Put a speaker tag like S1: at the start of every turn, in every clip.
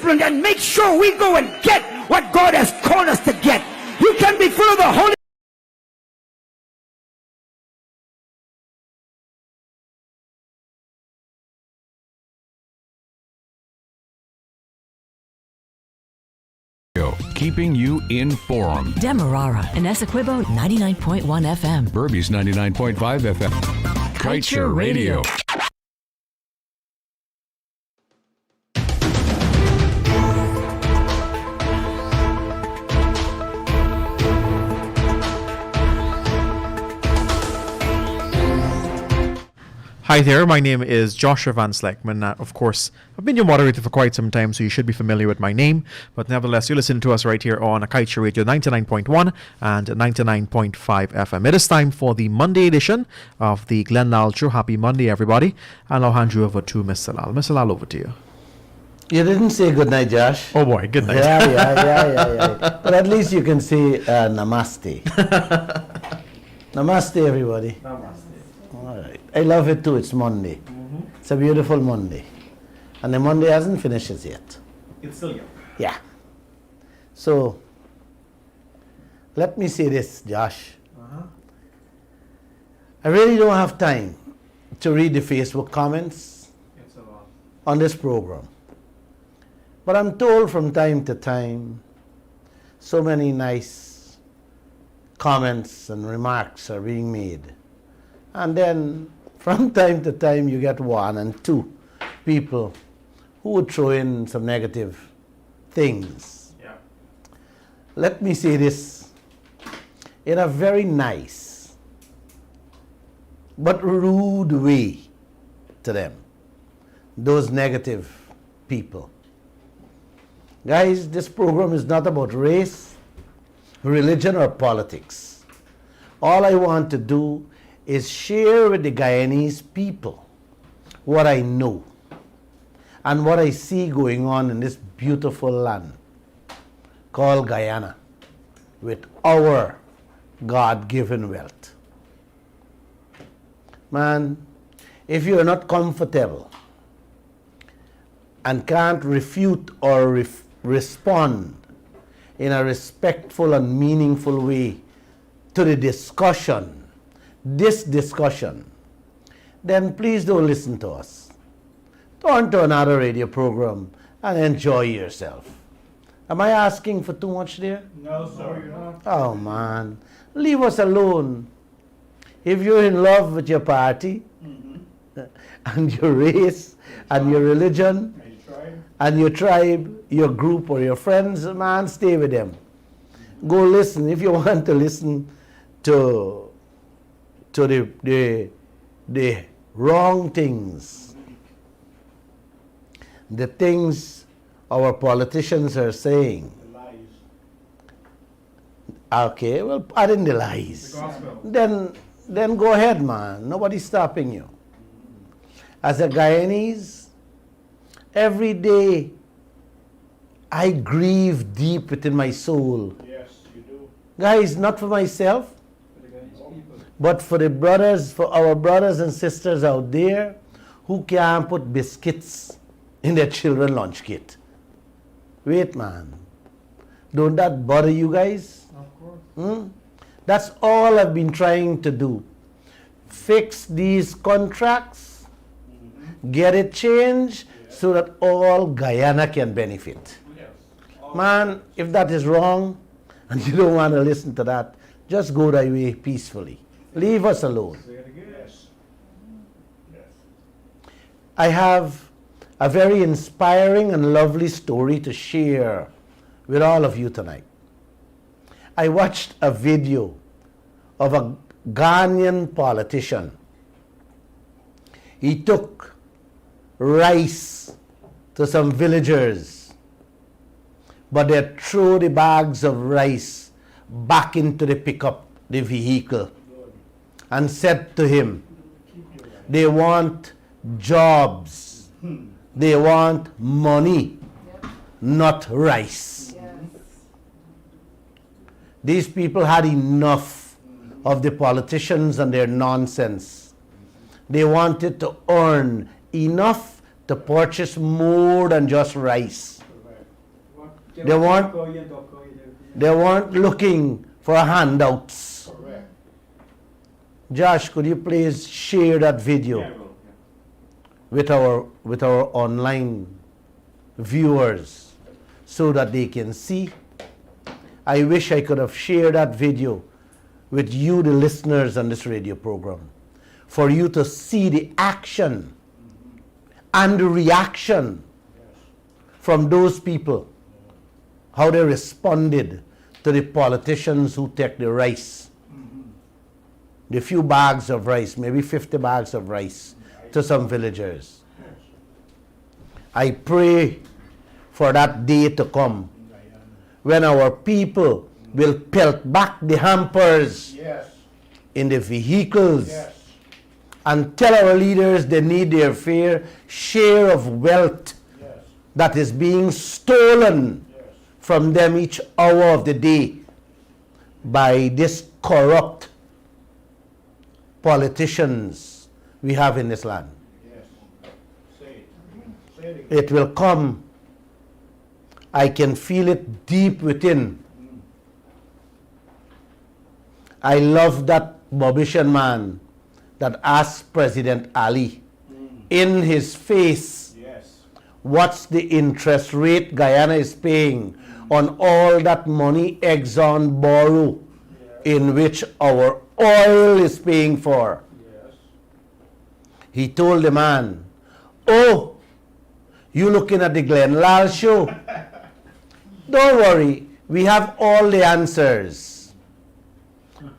S1: disciplined and make sure we go and get what God has called us to get. You can be full of the Holy
S2: Keeping you informed.
S3: Demerara and Essequibo 99.1 FM.
S2: Burby's 99.5 FM. Kaieteur Radio.
S4: Hi there, my name is Joshua Van Sleckman. Of course, I've been your moderator for quite some time, so you should be familiar with my name. But nevertheless, you listen to us right here on Kaieteur Radio 99.1 and 99.5 FM. It is time for the Monday edition of the Glenn Lal Show. Happy Monday, everybody. And I'll hand you over to Mr. Lal. Mr. Lal, over to you.
S5: You didn't say good night, Josh.
S4: Oh boy, good night.
S5: Yeah. But at least you can say namaste. Namaste, everybody.
S4: Namaste.
S5: All right. I love it too. It's Monday. It's a beautiful Monday. And the Monday hasn't finished yet.
S4: It's still young.
S5: Yeah. So, let me say this, Josh. I really don't have time to read the Facebook comments on this program. But I'm told from time to time, so many nice comments and remarks are being made. And then from time to time you get one and two people who would throw in some negative things.
S4: Yeah.
S5: Let me say this in a very nice but rude way to them, those negative people. Guys, this program is not about race, religion, or politics. All I want to do is share with the Guyanese people what I know and what I see going on in this beautiful land called Guyana with our God-given wealth. Man, if you're not comfortable and can't refute or respond in a respectful and meaningful way to the discussion, this discussion, then please don't listen to us. Turn to another radio program and enjoy yourself. Am I asking for too much there?
S4: No, sir, you're not.
S5: Oh man, leave us alone. If you're in love with your party and your race and your religion and your tribe, your group or your friends, man, stay with them. Go listen. If you want to listen to the wrong things, the things our politicians are saying.
S4: The lies.
S5: Okay, well, pardon the lies.
S4: The gospel.
S5: Then go ahead, man. Nobody's stopping you. As a Guyanese, every day I grieve deep within my soul.
S4: Yes, you do.
S5: Guys, not for myself, but for the brothers, for our brothers and sisters out there who can't put biscuits in their children's lunch kit. Wait, man. Don't that bother you guys?
S4: Of course.
S5: That's all I've been trying to do. Fix these contracts, get it changed so that all Guyana can benefit.
S4: Yes.
S5: Man, if that is wrong and you don't want to listen to that, just go thy way peacefully. Leave us alone.
S4: Yes.
S5: I have a very inspiring and lovely story to share with all of you tonight. I watched a video of a Ghanaian politician. He took rice to some villagers, but they threw the bags of rice back into the pickup, the vehicle, and said to him, they want jobs, they want money, not rice. These people had enough of the politicians and their nonsense. They wanted to earn enough to purchase more than just rice. They weren't looking for handouts.
S6: Correct.
S5: Josh, could you please share that video with our online viewers so that they can see? I wish I could have shared that video with you, the listeners on this radio program, for you to see the action and the reaction from those people, how they responded to the politicians who take the rice, the few bags of rice, maybe 50 bags of rice to some villagers. I pray for that day to come when our people will pelt back the hampers in the vehicles and tell our leaders they need their fair share of wealth that is being stolen from them each hour of the day by this corrupt politicians we have in this land. It will come. I can feel it deep within. I love that Bobishan man that asked President Ali in his face, what's the interest rate Guyana is paying on all that money Exxon borrow in which our oil is paying for? He told the man, oh, you looking at the Glenn Lal show? Don't worry, we have all the answers.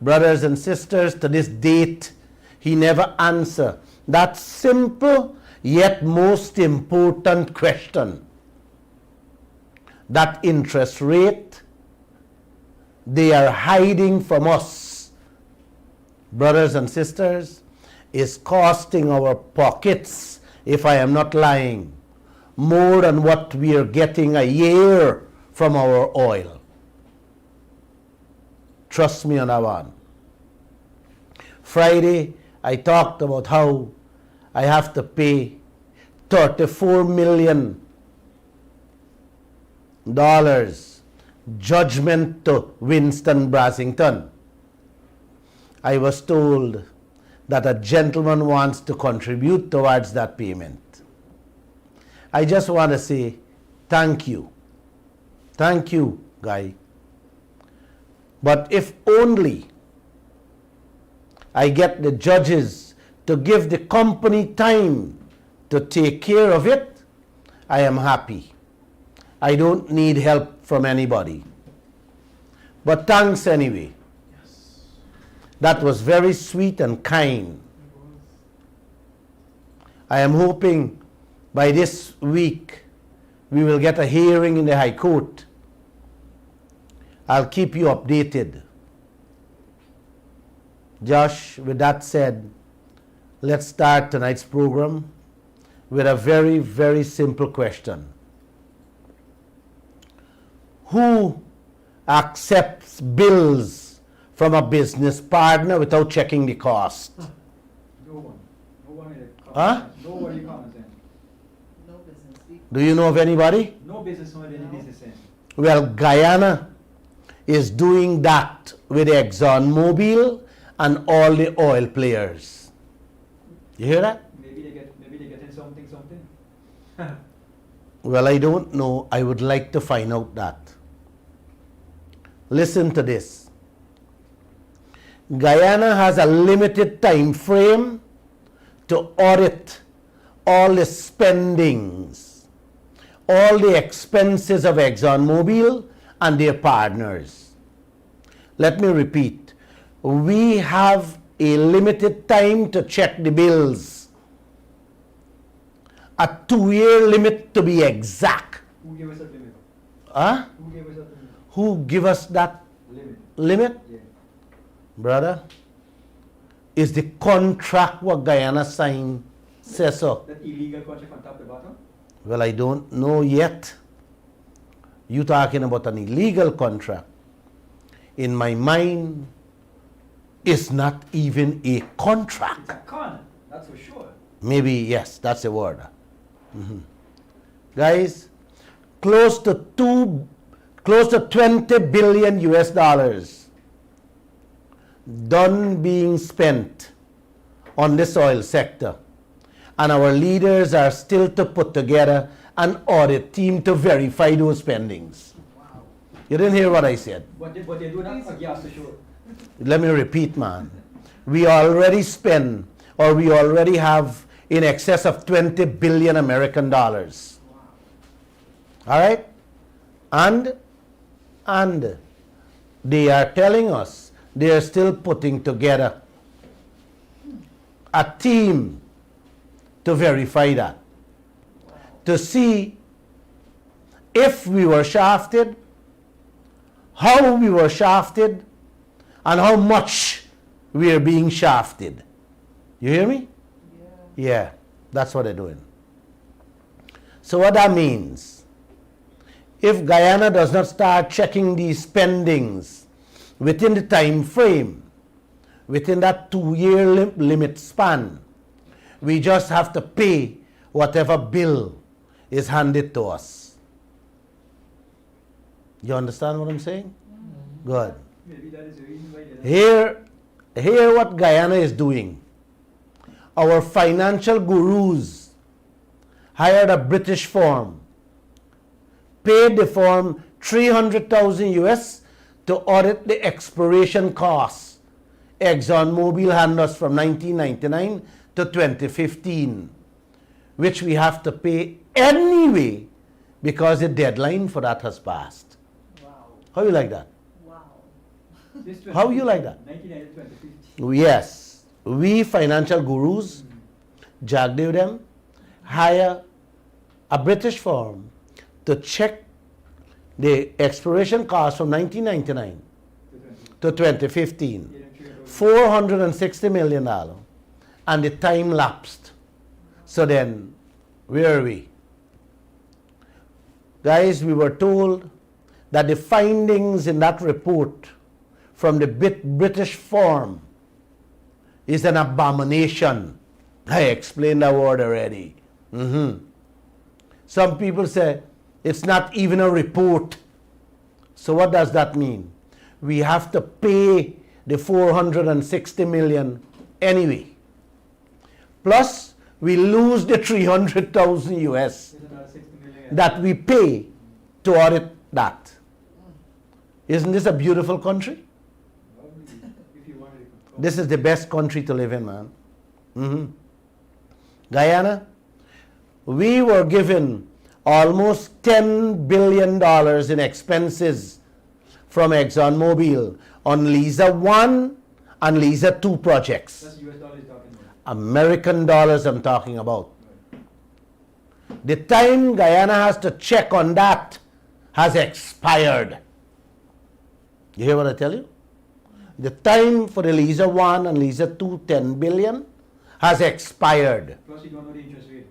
S5: Brothers and sisters, to this date, he never answered that simple yet most important question. That interest rate they are hiding from us, brothers and sisters, is costing our pockets, if I am not lying, more than what we are getting a year from our oil. Trust me on that one. Friday, I talked about how I have to pay $34 million judgment to Winston Brassington. I was told that a gentleman wants to contribute towards that payment. I just want to say thank you. Thank you, Guy. But if only I get the judges to give the company time to take care of it, I am happy. I don't need help from anybody. But thanks anyway. That was very sweet and kind. I am hoping by this week we will get a hearing in the High Court. I'll keep you updated. Josh, with that said, let's start tonight's program with a very, very simple question. Who accepts bills from a business partner without checking the cost?
S6: No one. No one in the
S5: Huh?
S6: Nobody comes in.
S7: No business.
S5: Do you know of anybody?
S6: No business owner, any business in.
S5: Well, Guyana is doing that with ExxonMobil and all the oil players. You hear that?
S6: Maybe they get in something.
S5: Well, I don't know. I would like to find out that. Listen to this. Guyana has a limited time frame to audit all the spendings, all the expenses of ExxonMobil and their partners. Let me repeat. We have a limited time to check the bills. A 2-year limit to be exact.
S6: Who gave us that limit?
S5: Huh?
S6: Who gave us that limit?
S5: Who give us that limit?
S6: Yeah.
S5: Brother, is the contract what Guyana signed says so?
S6: That illegal contract on top to bottom?
S5: Well, I don't know yet. You talking about an illegal contract. In my mind, it's not even a contract.
S6: It's a con, that's for sure.
S5: Maybe, yes, that's a word. Guys, close to close to 20 billion US dollars done being spent on this oil sector. And our leaders are still to put together an audit team to verify those spendings. You didn't hear what I said.
S6: But they do not for gas to show.
S5: Let me repeat, man. We already spend, or we already have in excess of 20 billion American dollars. All right? And they are telling us they are still putting together a team to verify that. To see if we were shafted, how we were shafted, and how much we are being shafted. You hear me? Yeah, that's what they're doing. So what that means, if Guyana does not start checking these spendings within the time frame, within that 2-year limit span, we just have to pay whatever bill is handed to us. You understand what I'm saying? Good.
S6: Maybe that is the reason why they don't.
S5: Hear what Guyana is doing. Our financial gurus hired a British firm, paid the firm 300,000 US to audit the expiration costs ExxonMobil handed us from 1999 to 2015, which we have to pay anyway because the deadline for that has passed.
S6: Wow.
S5: How you like that?
S6: This
S5: How you like that?
S6: 1990 2050.
S5: Yes, we financial gurus, Jagdev them, hire a British firm to check the expiration cost from 1999 to 2015, $460 million, and the time lapsed. So then, where are we? Guys, we were told that the findings in that report from the British firm is an abomination. I explained that word already. Some people say it's not even a report. So what does that mean? We have to pay the 460 million anyway. Plus, we lose the 300,000 US
S6: There's another 60 million.
S5: that we pay to audit that. Isn't this a beautiful country?
S6: If you wanted to.
S5: This is the best country to live in, man. Guyana, we were given almost $10 billion in expenses from ExxonMobil on Liza 1 and Liza 2 projects.
S6: That's US dollars talking about.
S5: American dollars I'm talking about. The time Guyana has to check on that has expired. You hear what I tell you? The time for the Liza 1 and Liza 2, 10 billion, has expired.
S6: Plus you don't know the interest rate.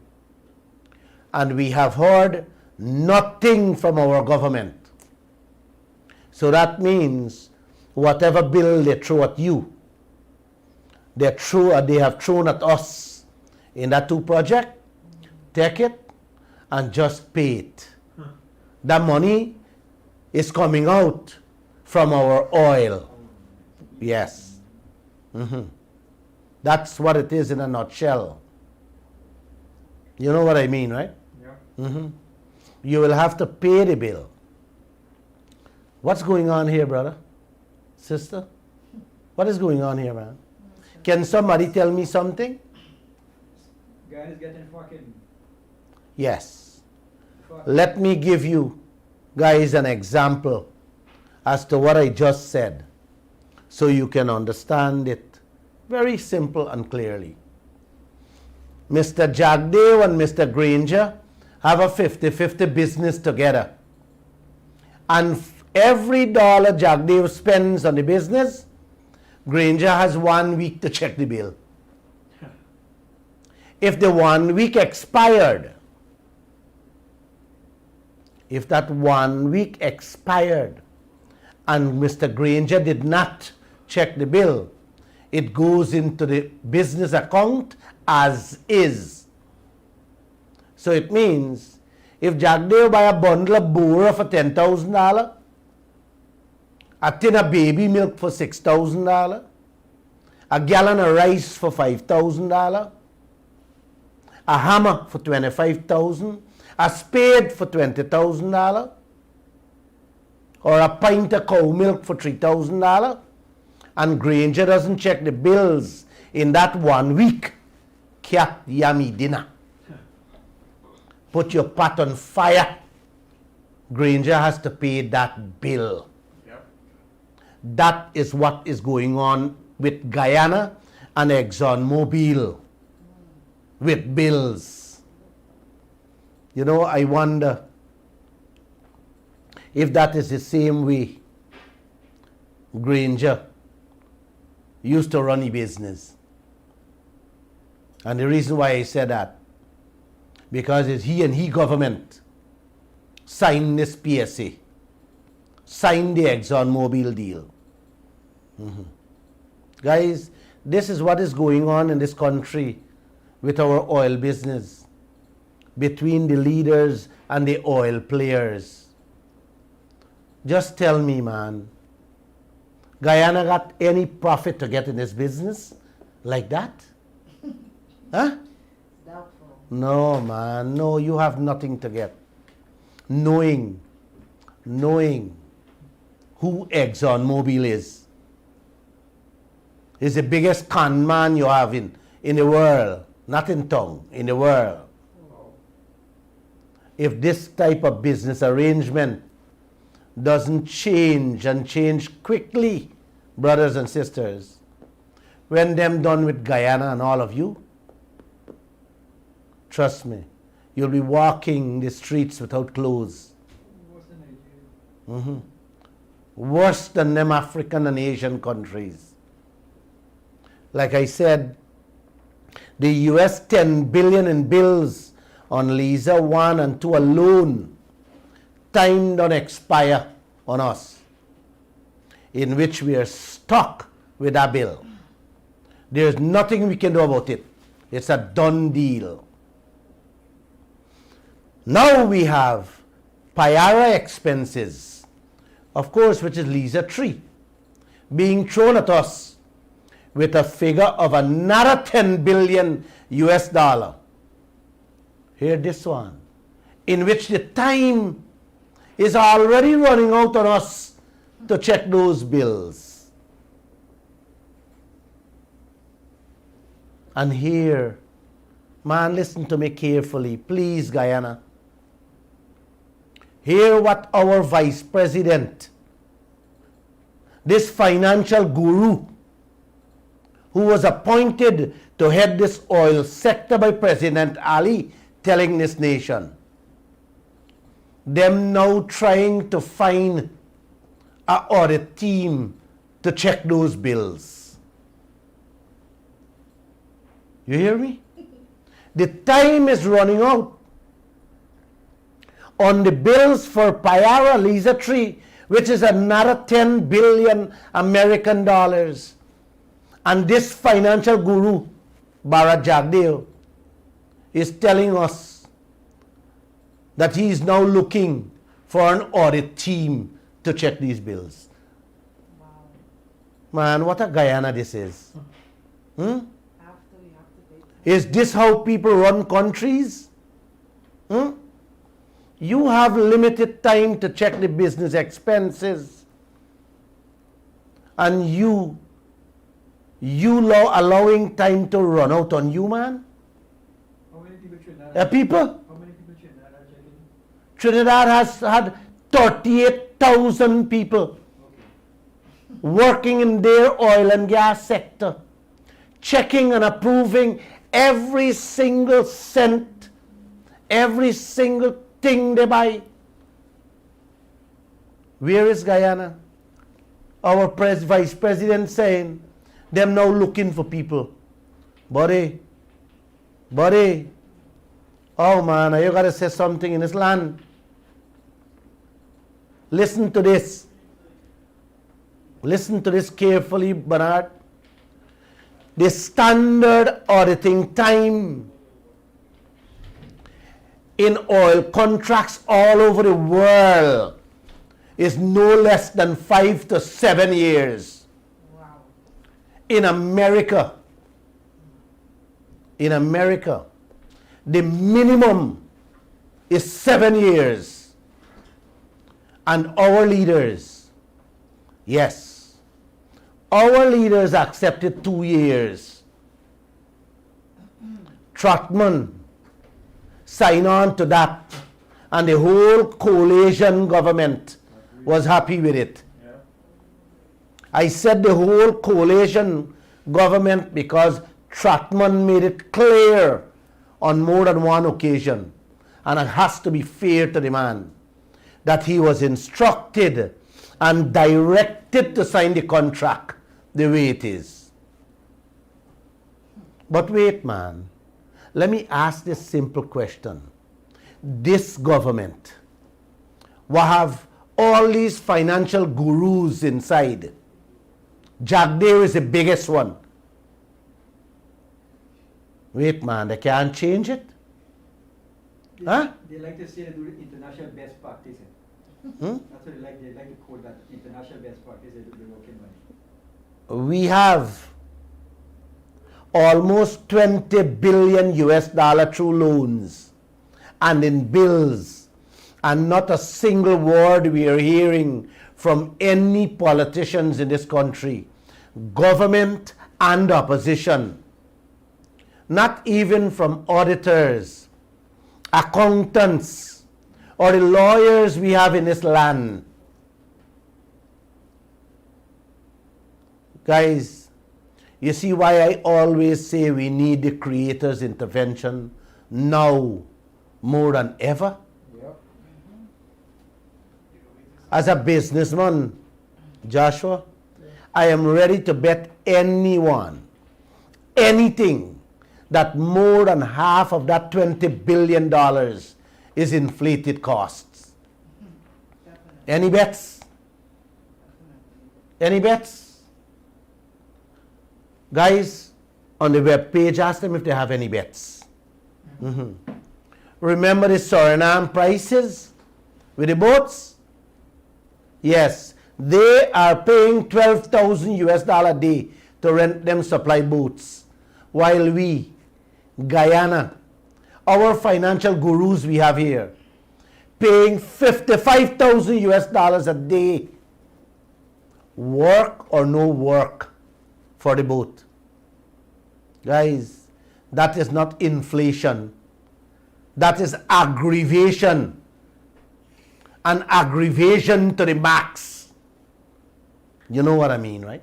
S5: And we have heard nothing from our government. So that means whatever bill they throw at you, they have thrown at us in that 2 project, take it and just pay it. That money is coming out from our oil. Yes. That's what it is in a nutshell. You know what I mean, right?
S6: Yeah.
S5: You will have to pay the bill. What's going on here, brother? Sister? What is going on here, man? Can somebody tell me something?
S6: Guy is getting fucking.
S5: Yes. Let me give you guys an example as to what I just said so you can understand it very simple and clearly. Mr. Jagdev and Mr. Granger have a 50-50 business together. And every dollar Jagdev spends on the business, Granger has 1 week to check the bill. If the 1 week expired, if that 1 week expired and Mr. Granger did not check the bill, it goes into the business account as is. So it means if Jagdev buy a bundle of boer for $10,000 a tin of baby milk for $6,000, a gallon of rice for $5,000, a hammer for $25,000, a spade for $20,000, or a pint of cow milk for $3,000, and Granger doesn't check the bills in that 1 week. Cat yummy dinner. Put your pot on fire. Granger has to pay that bill. That is what is going on with Guyana and ExxonMobil with bills. You know, I wonder if that is the same way Granger used to run the business. And the reason why I said that, because it's he and he government signed this PSA, signed the ExxonMobil deal. Guys, this is what is going on in this country with our oil business, between the leaders and the oil players. Just tell me, man, Guyana got any profit to get in this business like that? Huh?
S7: Doubtful.
S5: No, man, no, you have nothing to get. Knowing who ExxonMobil is the biggest con man you have in the world, not in tongue, in the world. If this type of business arrangement doesn't change and change quickly, brothers and sisters, when them done with Guyana and all of you, trust me, you'll be walking the streets without clothes.
S6: Worse than Nigeria.
S5: Worse than them African and Asian countries. Like I said, the US 10 billion in bills on Lisa 1 and 2 alone, time don't expire on us, in which we are stuck with that bill. There's nothing we can do about it. It's a done deal. Now we have Payara expenses, of course, which is Lisa 3, being thrown at us with a figure of another 10 billion US dollar. Hear this one, in which the time is already running out on us to check those bills. And here, man, listen to me carefully, please, Guyana. Hear what our vice president, this financial guru, who was appointed to head this oil sector by President Ali, telling this nation. Them now trying to find an audit team to check those bills. You hear me? The time is running out on the bills for Payara Lisa 3, which is another 10 billion American dollars. And this financial guru, Bharat Jagdeo, is telling us that he is now looking for an audit team to check these bills.
S7: Wow.
S5: Man, what a Guyana this is.
S7: We have to
S5: Is this how people run countries? You have limited time to check the business expenses, and you allowing time to run out on you, man.
S6: How many people Trinidad?
S5: People?
S6: How many people Trinidad are checking?
S5: Trinidad has had 38,000 people working in their oil and gas sector, checking and approving every single cent, every single thing they buy. Where is Guyana? Our vice president saying, them now looking for people. Buddy, oh man, you gotta say something in this land. Listen to this. Listen to this carefully, Bernard. The standard auditing time in oil contracts all over the world is no less than 5 to 7 years.
S7: Wow.
S5: In America, the minimum is 7 years. And our leaders, yes, our leaders accepted 2 years. Trotman signed on to that, and the whole coalition government was happy with it. I said the whole coalition government because Trotman made it clear on more than one occasion, and it has to be fair to the man, that he was instructed and directed to sign the contract the way it is. But wait, man, let me ask this simple question. This government will have all these financial gurus inside. Jack Day is the biggest one. Wait, man, they can't change it? Huh?
S6: They like to say they do the international best practice.
S5: Hmm?
S6: That's what they like to quote that international best practice they do the working money.
S5: We have almost 20 billion US dollar through loans and in bills, and not a single word we are hearing from any politicians in this country, government and opposition, not even from auditors, accountants, or the lawyers we have in this land. Guys, you see why I always say we need the Creator's intervention now more than ever?
S6: Yep.
S5: As a businessman, Joshua, I am ready to bet anyone, anything, that more than half of that $20 billion is inflated costs. Any bets? Any bets? Guys, on the web page, ask them if they have any bets. Remember the Suriname prices with the boats? Yes, they are paying 12,000 US dollar a day to rent them supply boats, while we, Guyana, our financial gurus we have here, paying 55,000 US dollars a day, work or no work for the boat. Guys, that is not inflation. That is aggravation. An aggravation to the max. You know what I mean, right?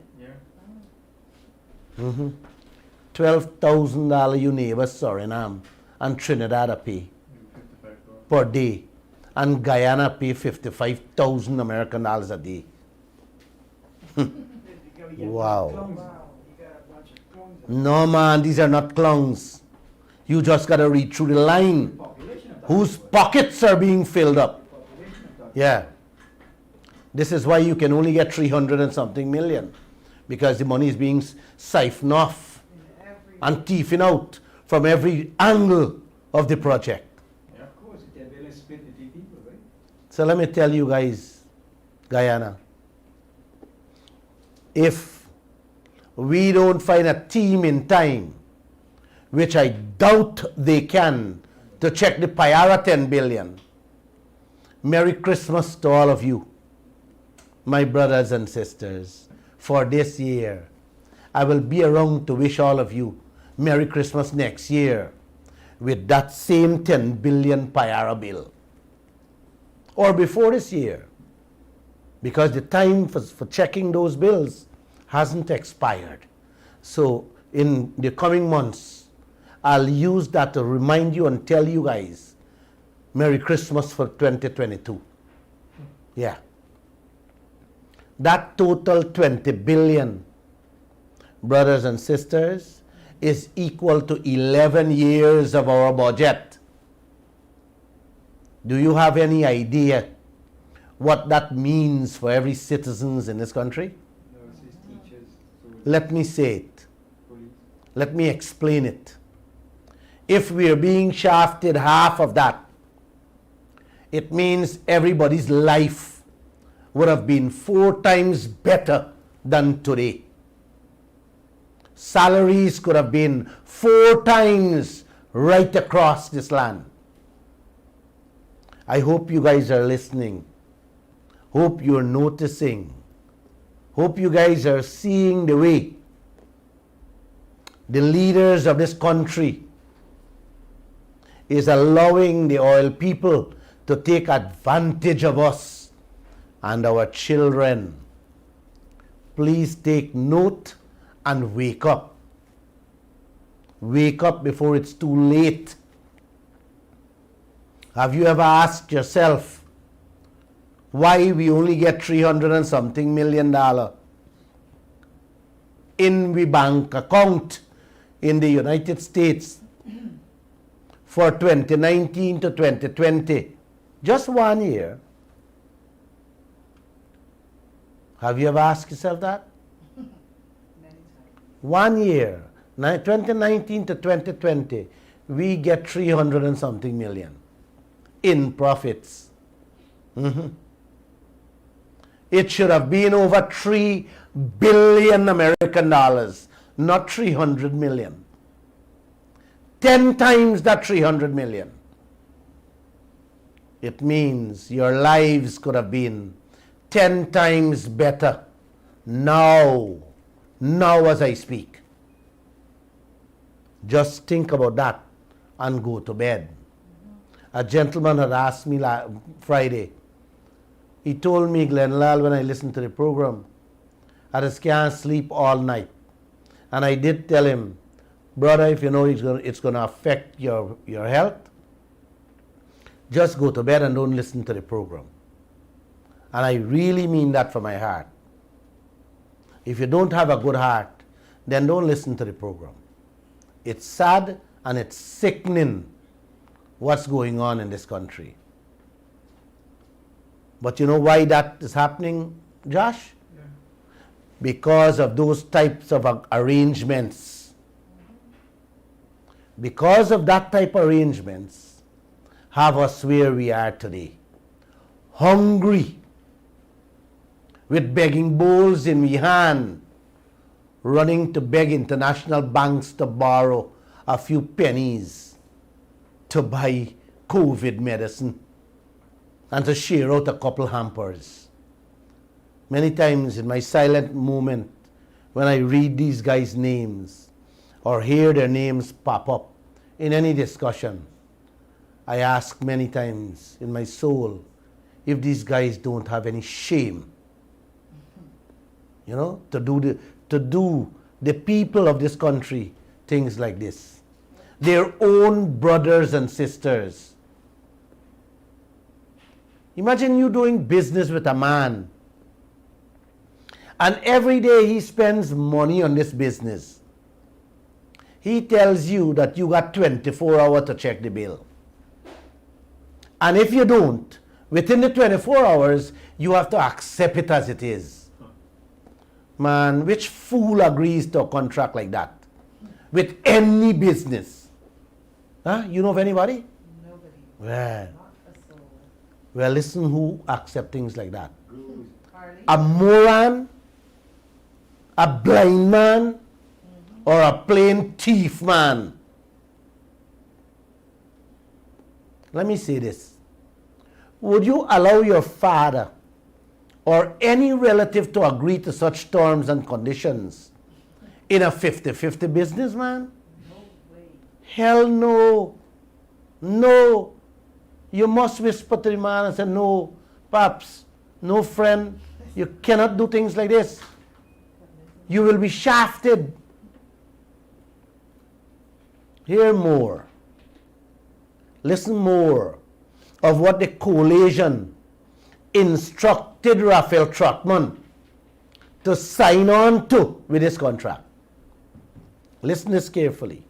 S6: Yeah.
S5: $12,000 you neighbors Suriname and Trinidad pay per day, and Guyana pay 55,000 American dollars a day. Wow. No, man, these are not clowns. You just got to read through the line. Whose pockets are being filled up? Yeah. This is why you can only get 300 and something million, because the money is being siphoned off and thieving out from every angle of the project.
S6: Yeah, of course. They're really split the people, right?
S5: So let me tell you guys, Guyana, if we don't find a team in time, which I doubt they can, to check the Payara 10 billion, Merry Christmas to all of you, my brothers and sisters, for this year. I will be around to wish all of you Merry Christmas next year with that same 10 billion Payara bill. Or before this year, because the time for checking those bills hasn't expired. So in the coming months, I'll use that to remind you and tell you guys Merry Christmas for 2022. Yeah. That total 20 billion, brothers and sisters, is equal to 11 years of our budget. Do you have any idea what that means for every citizens in this country?
S6: Nurses, teachers,
S5: Let me say it.
S6: police.
S5: Let me explain it. If we are being shafted half of that, it means everybody's life would have been 4 times better than today. Salaries could have been 4 times right across this land. I hope you guys are listening. Hope you're noticing. Hope you guys are seeing the way the leaders of this country is allowing the oil people to take advantage of us and our children. Please take note and wake up. Wake up before it's too late. Have you ever asked yourself why we only get $300 and something million in the bank account in the United States for 2019 to 2020? Just 1 year. Have you ever asked yourself that? 1 year, 2019 to 2020, we get 300 and something million in profits. It should have been over 3 billion American dollars, not 300 million. 10 times that 300 million. It means your lives could have been 10 times better now as I speak. Just think about that and go to bed. A gentleman had asked me Friday. He told me, Glenlal, when I listened to the program, I just can't sleep all night. And I did tell him, brother, if you know it's going to affect your health, just go to bed and don't listen to the program. And I really mean that from my heart. If you don't have a good heart, then don't listen to the program. It's sad and it's sickening what's going on in this country. But you know why that is happening, Josh? Yeah. Because of those types of arrangements. Because of that type of arrangements have us where we are today. Hungry, with begging bowls in we hand, running to beg international banks to borrow a few pennies to buy COVID medicine and to share out a couple hampers. Many times in my silent moment, when I read these guys' names or hear their names pop up in any discussion, I ask many times in my soul if these guys don't have any shame, you know, to do the people of this country things like this. Their own brothers and sisters. Imagine you doing business with a man and every day he spends money on this business. He tells you that you got 24 hours to check the bill. And if you don't, within the 24 hours, you have to accept it as it is. Man, which fool agrees to a contract like that? With any business? Huh? You know of anybody?
S7: Nobody.
S5: Well,
S7: Not a soul.
S5: well, listen who accept things like that.
S7: Harley?
S5: A moron, a blind man, or a plain thief man. Let me say this. Would you allow your father or any relative to agree to such terms and conditions in a 50-50 business, man?
S7: No way.
S5: Hell no. No. You must whisper to the man and say, no, Paps, no friend, you cannot do things like this. You will be shafted. Hear more. Listen more of what the coalition instructed Raphael Trotman to sign on to with this contract. Listen this carefully.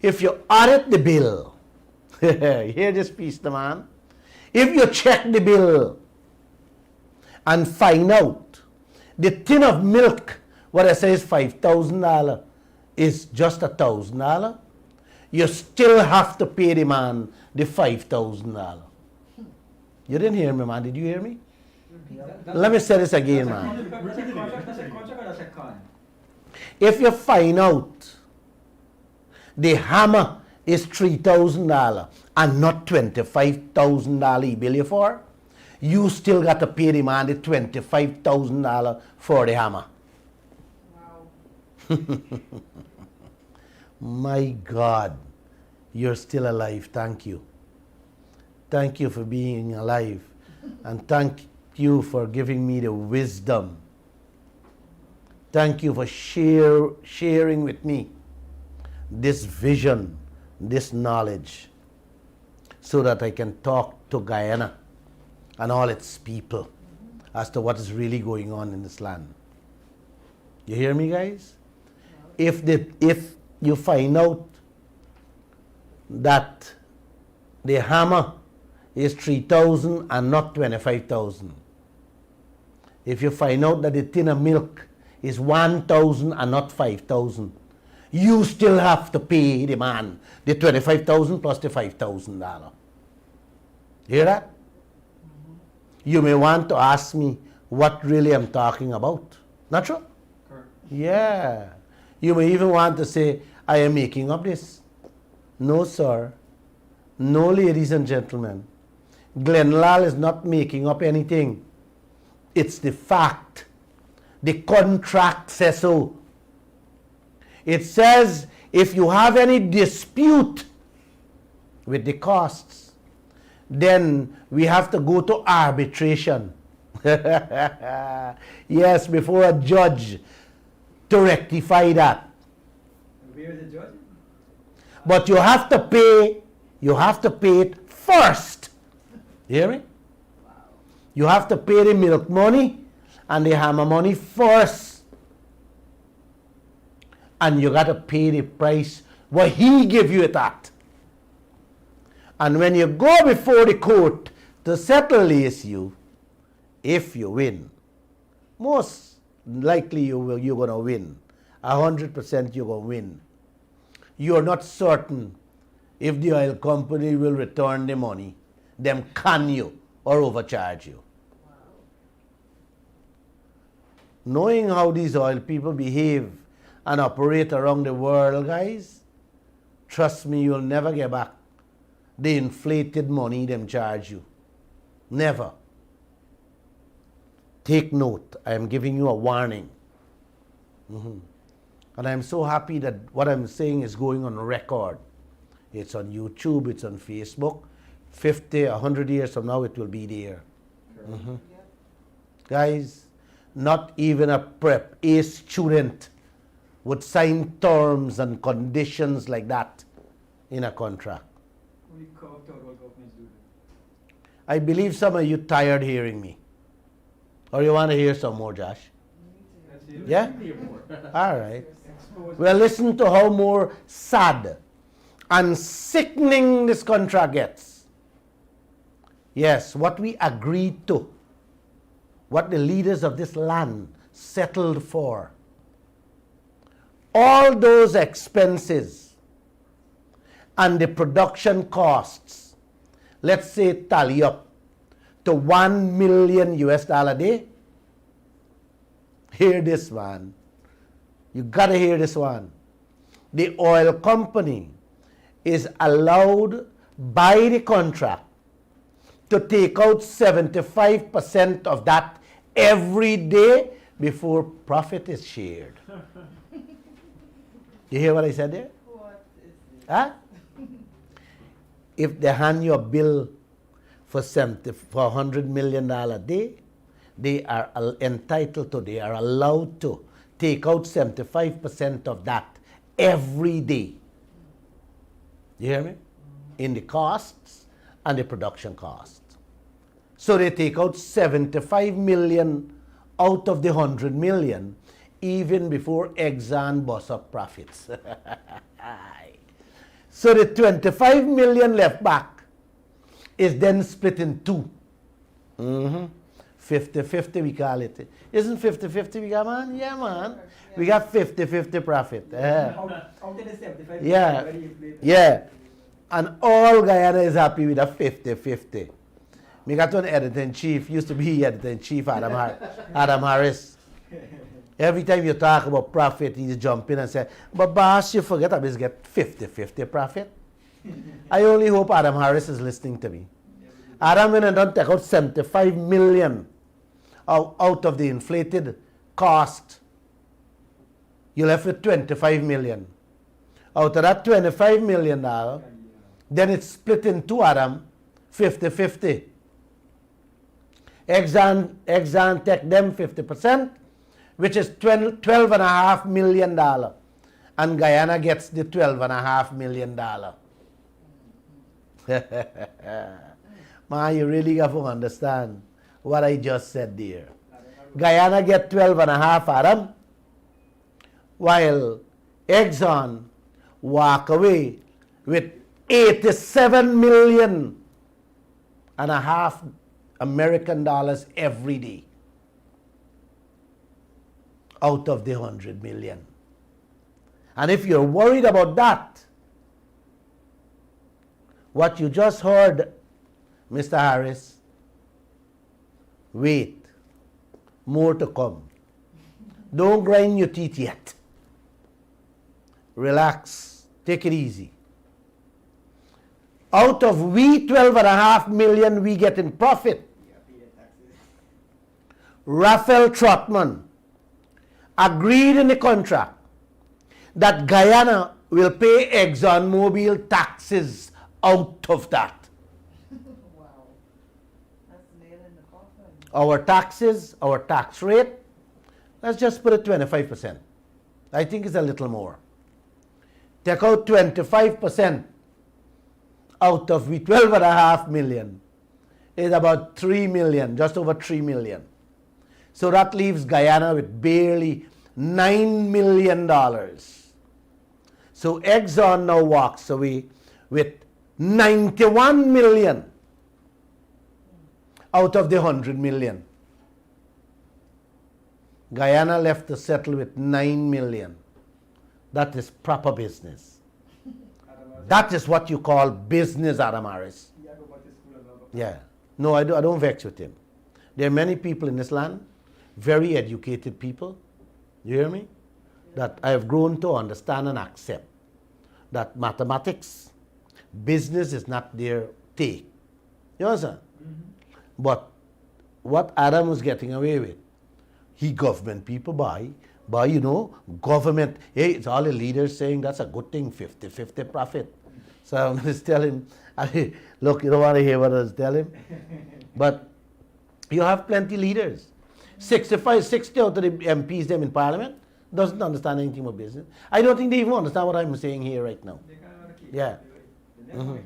S5: If you audit the bill, hear this piece, the man. If you check the bill and find out the tin of milk, what I say is $5,000, is just $1,000, you still have to pay the man the $5,000. You didn't hear me, man. Did you hear me? Let me say this again, man.
S6: That's a contract or that's a con?
S5: If you find out the hammer is $3,000 and not $25,000 he bill you for, you still got to pay the man the $25,000 for the hammer.
S7: Wow.
S5: My God, you're still alive. Thank you. Thank you for being alive. And thank you for giving me the wisdom. Thank you for sharing with me this vision, this knowledge, so that I can talk to Guyana and all its people as to what is really going on in this land. You hear me, guys? If you find out that the hammer is 3,000 and not 25,000, if you find out that the tin of milk is 1,000 and not 5,000, you still have to pay the man the 25,000 plus the $5,000. Hear that? You may want to ask me what really I'm talking about. Not true?
S6: Correct.
S5: Yeah. You may even want to say, I am making up this. No, sir. No, ladies and gentlemen. Glenlal is not making up anything. It's the fact. The contract says so. It says if you have any dispute with the costs, then we have to go to arbitration. Yes, before a judge to rectify that.
S6: Where is the judge?
S5: But you have to pay it first. You hear me? You have to pay the milk money and the hammer money first. And you got to pay the price what he give you it at. And when you go before the court to settle the issue, if you win, most likely you're going to win. 100% you're going to win. You're not certain if the oil company will return the money, them can you or overcharge you. Knowing how these oil people behave and operate around the world, guys, trust me, you'll never get back the inflated money them charge you. Never. Take note. I am giving you a warning. And I'm so happy that what I'm saying is going on record. It's on YouTube, it's on Facebook. 50, 100 years from now, it will be there. Guys, not even a prep A student would sign terms and conditions like that in a contract.
S6: Only corrupt or governments do that.
S5: I believe some of you tired hearing me. Or you want to hear some more, Josh?
S6: That's it.
S5: Yeah?
S6: Hear more.
S5: All right.
S6: Expose.
S5: Well, listen to how more sad and sickening this contract gets. Yes, what we agreed to, what the leaders of this land settled for, all those expenses and the production costs, let's say tally up to $1 million a day. Hear this, man. You gotta hear this one. The oil company is allowed by the contract to take out 75% of that every day before profit is shared. You hear what I said there?
S7: What is this?
S5: Huh? If they hand you a bill for $100 million a day, they are entitled to, they are allowed to take out 75% of that every day. You hear me? In the costs and the production costs. So they take out 75 million out of the 100 million even before Exxon bust up profits. So the 25 million left back is then split in two. 50-50 we call it. Isn't 50-50 we got, man? Yeah, man. We got 50-50 profit.
S6: Out of the 75,
S5: Yeah,
S6: very inflated.
S5: yeah. And all Guyana is happy with a 50-50. Me got one editor-in-chief, used to be editor-in-chief, Adam Harris. Every time you talk about profit, he's jump in and say, but boss, you forget I just get 50-50 profit. I only hope Adam Harris is listening to me. Adam went and done take out 75 million out of the inflated cost. You're left with 25 million. Out of that $25 million, then it's split in two, Adam, 50-50. Exxon take them 50%, which is $12.5 million. And Guyana gets the $12.5 million. Man, you really got to understand what I just said there. Guyana get 12.5, Adam, while Exxon walk away with 87 million and a half American dollars every day out of the 100 million. And if you're worried about that, what you just heard, Mr. Harris, wait, more to come. Don't grind your teeth yet. Relax, take it easy. Out of we 12.5 million we get in profit, Raphael Trotman agreed in the contract that Guyana will pay ExxonMobil taxes out of that.
S7: Wow. That's nail in the coffin.
S5: Our taxes, our tax rate, let's just put it 25%. I think it's a little more. Take out 25% out of we 12.5 million is about 3 million, just over 3 million. So that leaves Guyana with barely $9 million. So Exxon now walks away with 91 million out of the 100 million. Guyana left to settle with 9 million. That is proper business. That is what you call business, Adam Harris. Yeah. No, I don't vex with him. There are many people in this land, very educated people, you hear me? That I have grown to understand and accept that mathematics, business is not their take. You understand? But what Adam was getting away with, he government people buy, you know, government, hey, it's all the leaders saying that's a good thing, 50-50 profit. So I'm just telling him, look, you don't want to hear what I was telling him. But you have plenty leaders. 60 out of the MPs them in parliament doesn't understand anything about business. I don't think they even understand what I'm saying here right now. Yeah. You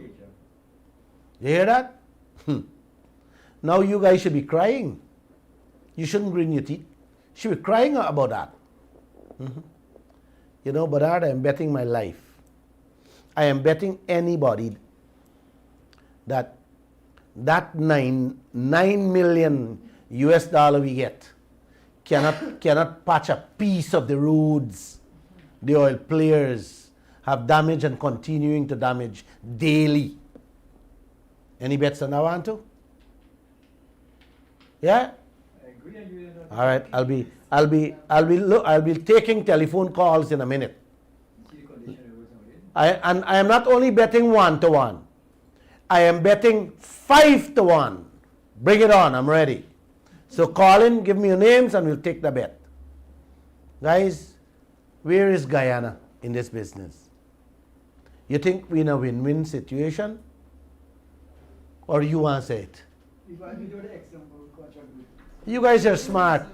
S5: hear that? Now you guys should be crying. You shouldn't grin your teeth. You should be crying about that. You know, Bernard, I am betting my life. I am betting anybody that 9 million US dollar we get cannot patch a piece of the roads the oil players have damaged and continuing to damage daily. Any bets on that one too? Yeah?
S6: I agree, and you know,
S5: All right, I'll be taking telephone calls in a minute.
S6: see the condition it was on it.
S5: I am not only betting 1-1. I am betting 5-1. Bring it on, I'm ready. So call in, give me your names, and we'll take the bet. Guys, where is Guyana in this business? You think we're in a win-win situation? Or you want to say it?
S6: If I do the example, contract with
S5: You guys are smart.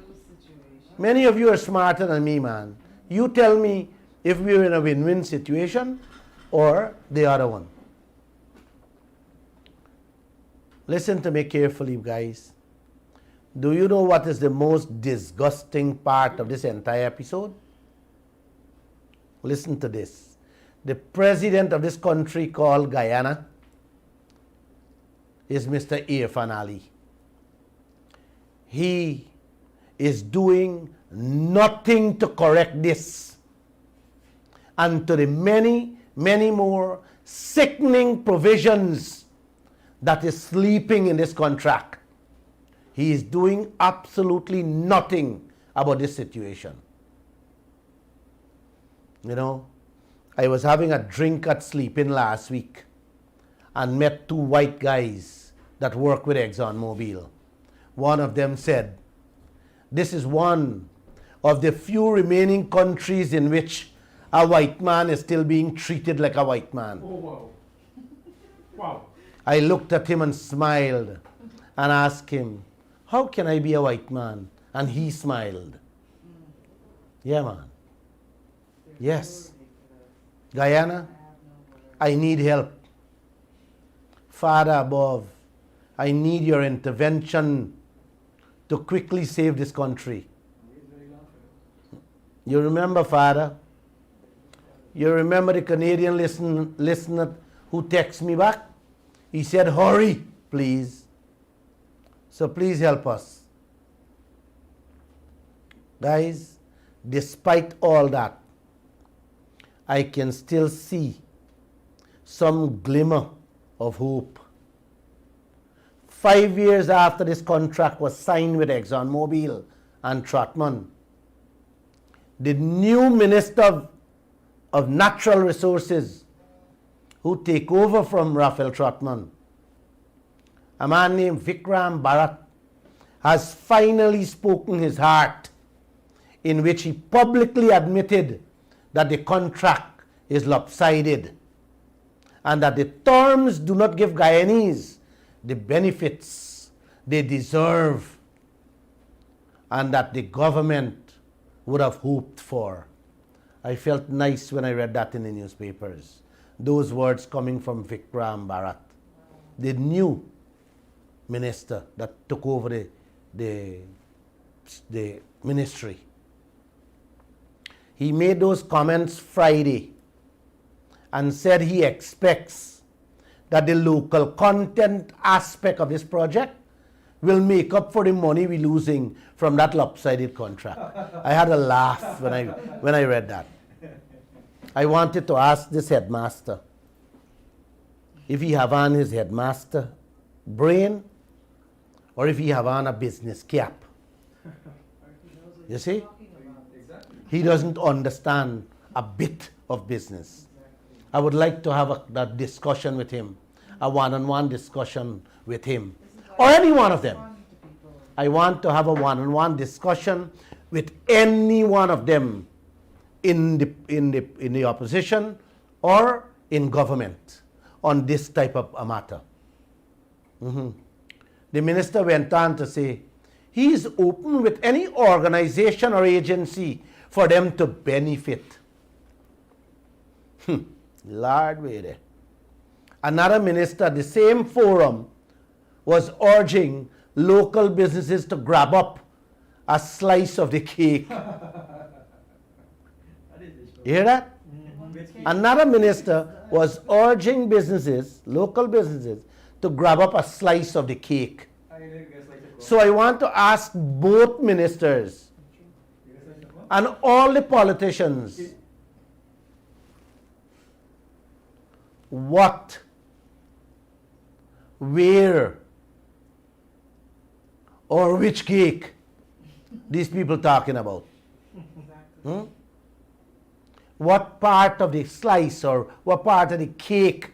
S5: Many of you are smarter than me, man. You tell me if we're in a win-win situation or the other one. Listen to me carefully, guys. Do you know what is the most disgusting part of this entire episode? Listen to this. The president of this country called Guyana is Mr. Irfan Ali. He is doing nothing to correct this and to the many, many more sickening provisions that is sleeping in this contract. He is doing absolutely nothing about this situation. You know, I was having a drink at Sleeping last week and met two white guys that work with ExxonMobil. One of them said, this is one of the few remaining countries in which a white man is still being treated like a white man.
S6: Oh, wow. Wow.
S5: I looked at him and smiled and asked him, how can I be a white man? And he smiled. Yeah, man. Yes. Guyana, I need help. Father above, I need your intervention to quickly save this country. You remember, Father? You remember the Canadian listener who texted me back? He said, hurry, please. So please help us. Guys, despite all that, I can still see some glimmer of hope. 5 years after this contract was signed with ExxonMobil and Trotman, the new Minister of Natural Resources who take over from Raphael Trotman, a man named Vikram Bharat, has finally spoken his heart, in which he publicly admitted that the contract is lopsided and that the terms do not give Guyanese the benefits they deserve and that the government would have hoped for. I felt nice when I read that in the newspapers. Those words coming from Vikram Bharat, the new minister that took over the ministry. He made those comments Friday and said he expects that the local content aspect of this project will make up for the money we're losing from that lopsided contract. I had a laugh when I read that. I wanted to ask this headmaster if he have on his headmaster brain or if he have on a business cap. You see? He doesn't understand a bit of business. I would like to have a discussion with him, a one-on-one discussion with him, or any one of them. I want to have a one-on-one discussion with any one of them in the opposition or in government on this type of a matter. The minister went on to say, he is open with any organization or agency for them to benefit. Lord, wait. Another minister, the same forum, was urging local businesses to grab up a slice of the cake. You hear that? Another minister was urging businesses, local businesses, to grab up a slice of the cake. So I want to ask both ministers and all the politicians, what, where, or which cake these people talking about? What part of the slice or what part of the cake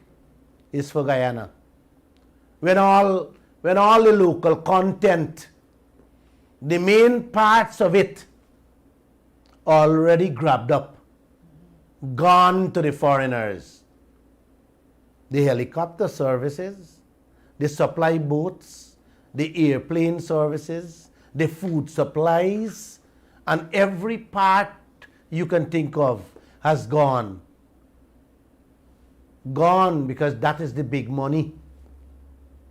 S5: is for Guyana? When all the local content, the main parts of it, already grabbed up, gone to the foreigners. The helicopter services, the supply boats, the airplane services, the food supplies, and every part you can think of has gone. Gone because that is the big money.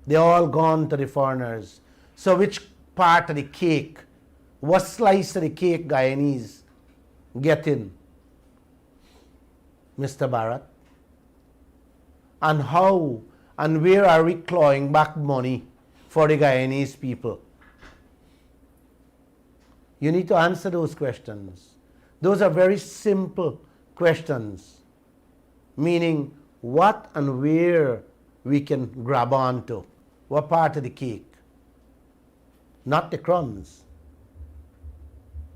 S5: They're all gone to the foreigners. So which part of the cake, what slice of the cake Guyanese getting, Mr. Bharat? And how and where are we clawing back money for the Guyanese people? You need to answer those questions. Those are very simple questions, meaning what and where we can grab onto? What part of the cake? Not the crumbs.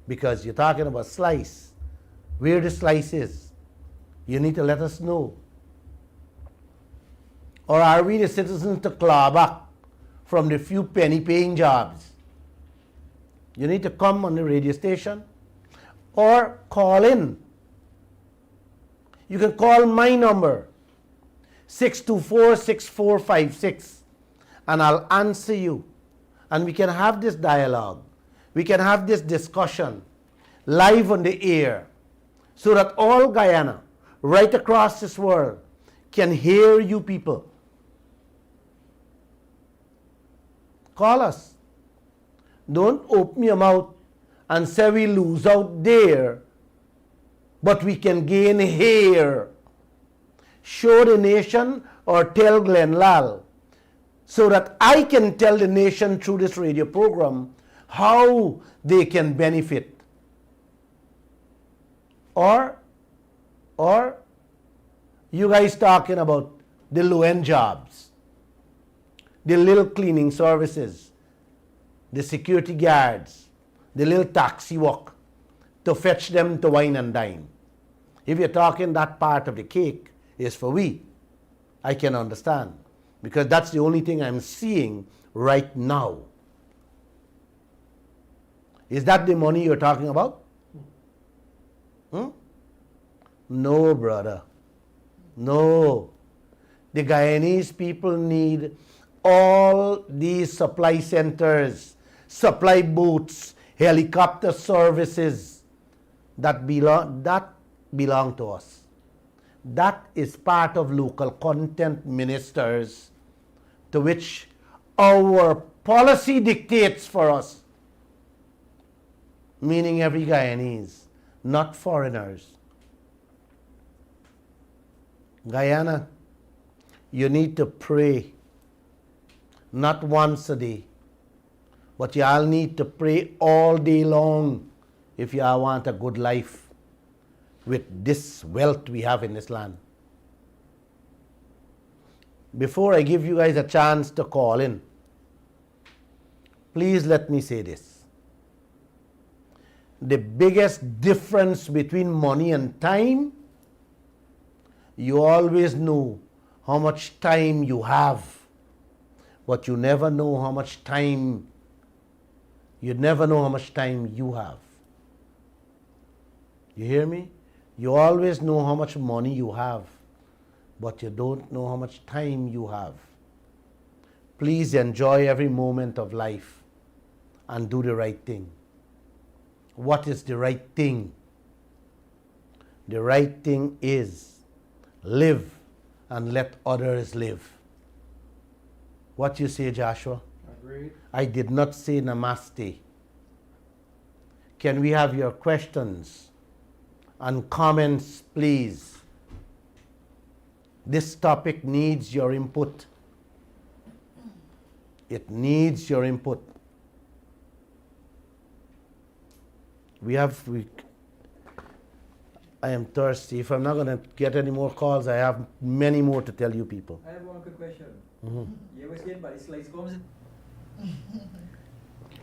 S5: Because you're talking about slice. Where the slice is, you need to let us know. Or are we the citizens to claw back from the few penny paying jobs? You need to come on the radio station or call in. You can call my number 624-6456 and I'll answer you, and we can have this dialogue. We can have this discussion live on the air so that all Guyana, right across this world, can hear you people. Call us. Don't open your mouth and say we lose out there, but we can gain here. Show the nation or tell Glenn Lal so that I can tell the nation through this radio program how they can benefit. Or you guys talking about the low-end jobs, the little cleaning services, the security guards, the little taxi work to fetch them to wine and dine. If you're talking that part of the cake is for we, I can understand, because that's the only thing I'm seeing right now. Is that the money you're talking about? No, brother. No. The Guyanese people need all these supply centers, supply boats, helicopter services that belong to us. That is part of local content ministers, to which our policy dictates for us, meaning every Guyanese, not foreigners. Guyana, you need to pray, not once a day, but you all need to pray all day long if you all want a good life with this wealth we have in this land. Before I give you guys a chance to call in, please let me say this. The biggest difference between money and time, you always know how much time you have, but you never know how much time you have. You hear me? You always know how much money you have, but you don't know how much time you have. Please enjoy every moment of life and do the right thing. What is the right thing? The right thing is live and let others live. What you say, Joshua?
S6: Agreed.
S5: I did not say namaste. Can we have your questions and comments, please? This topic needs your input. It needs your input. I am thirsty. If I'm not going to get any more calls, I have many more to tell you people.
S6: I have one quick question.
S5: Mhm.
S6: You ever seen by slice crumbs?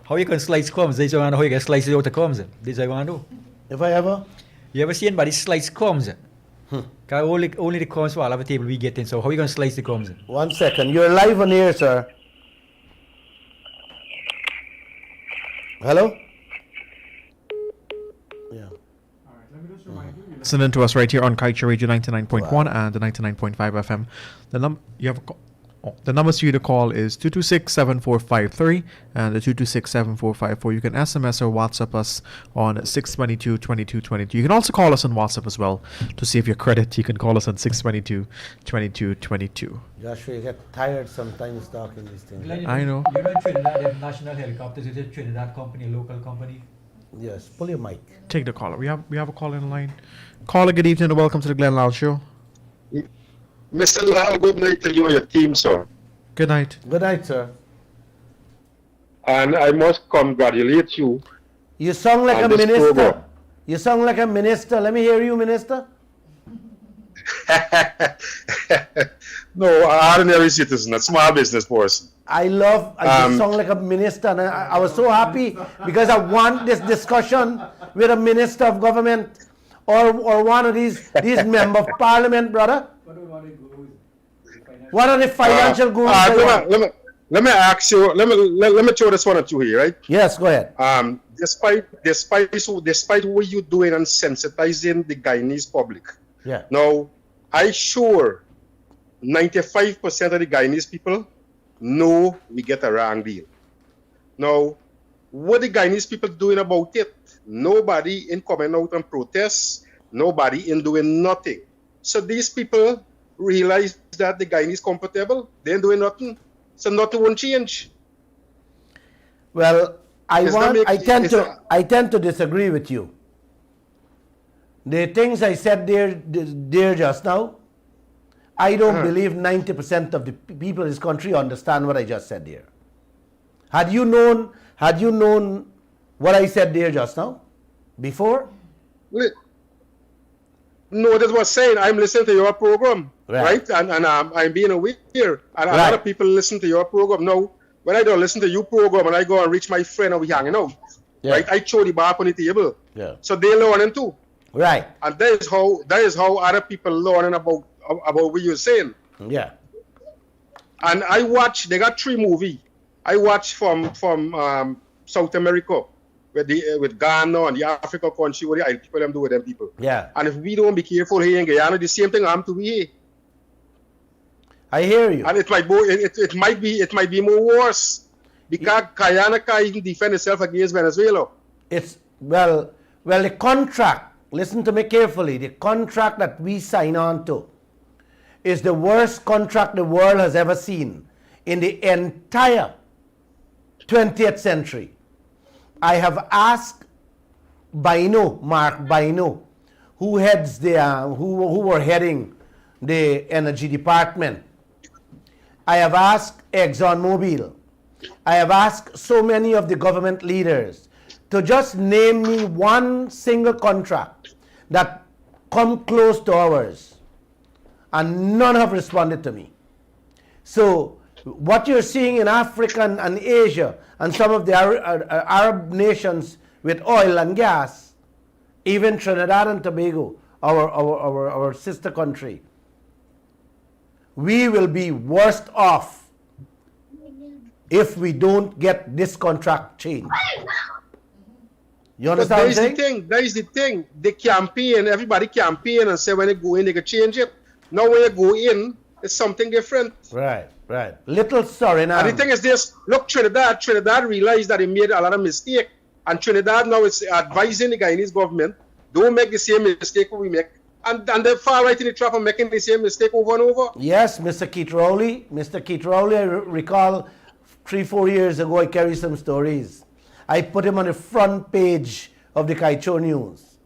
S6: How you can slice crumbs? This is how you can slice it out of crumbs. This is what I want to do.
S5: If I ever?
S6: You ever seen by slice crumbs? Because only the crumbs for all of the table we get in. So how you going to slice the crumbs?
S5: 1 second. You're live on air, sir. Hello? Yeah.
S4: Listening to us right here on Kaieteur Radio 99.1 and the 99.5 FM. The numbers for you to call is 226-7453 and the 226-7454. You can SMS or WhatsApp us on 622-2222. You can also call us on WhatsApp as well to save your credit. You can call us on 622-2222.
S5: Joshua, you get tired sometimes talking these things.
S4: I know.
S6: You know in Trinidad, they have national helicopters. It's a Trinidad company, a local company.
S5: Yes, pull your mic.
S4: Take the caller. We have a call in line. Caller, good evening and welcome to the Glenn Lal Show.
S8: Mr. Lal, good night to you and your team, sir.
S4: Good night.
S5: Good night, sir.
S8: And I must congratulate you.
S5: You sound like
S8: on
S5: a
S8: this
S5: minister.
S8: program.
S5: You sound like a minister. Let me hear you, minister.
S8: No, an ordinary citizen, a small business person.
S5: I just sound like a minister, and I was so happy because I want this discussion with a minister of government or one of these member of parliament, brother. What are the financial gurus?
S8: Let me ask you. Let me throw this one at you here, right?
S5: Yes, go ahead.
S8: Despite what you're doing and sensitizing the Guyanese public,
S5: Yeah.
S8: now I sure 95% of the Guyanese people know we get a wrong deal. Now, what the Guyanese people doing about it? Nobody in coming out and protest. Nobody in doing nothing. So these people realize that the Guyanese comfortable. They ain't doing nothing. So nothing won't change.
S5: Well, I tend
S8: it's
S5: to disagree with you. The things I said there just now, I don't believe 90% of the people in this country understand what I just said there. Had you known what I said there just now before?
S8: No, that's what I'm saying. I'm listening to your program, right? And I'm being aware, and a lot of people listen to your program. Now, when I don't listen to your program and I go and reach my friend and we hanging out, right? I throw the bar on the table, so they learning too,
S5: right?
S8: And that is how other people learning about what you're saying.
S5: Yeah.
S8: And I watch. They got 3 movies. I watch from South America. With Ghana and the African country, what the people them do with them people.
S5: Yeah.
S8: And if we don't be careful here in Guyana, the same thing happened to we here.
S5: I hear you.
S8: And it might be more worse because Guyana can't even defend itself against Venezuela.
S5: It's well the contract. Listen to me carefully. The contract that we sign on to is the worst contract the world has ever seen in the entire 20th century. I have asked Mark Baino, who were heading the energy department. I have asked ExxonMobil. I have asked so many of the government leaders to just name me one single contract that come close to ours, and none have responded to me. So what you're seeing in Africa and Asia and some of the Arab nations with oil and gas, even Trinidad and Tobago, our sister country, we will be worst off if we don't get this contract changed. You understand what I'm saying?
S8: That is the thing. They campaign, everybody campaign and say when they go in, they can change it. Now when you go in, it's something different.
S5: Right. Little Suriname.
S8: And the thing is this, look, Trinidad realized that they made a lot of mistake. And Trinidad now is advising the Guyanese government, don't make the same mistake we make. And they're far right in the trap of making the same mistake over and over.
S5: Yes, Mr. Kaieteur Rowley, I recall 3-4 years ago, I carried some stories. I put him on the front page of the Kaieteur News,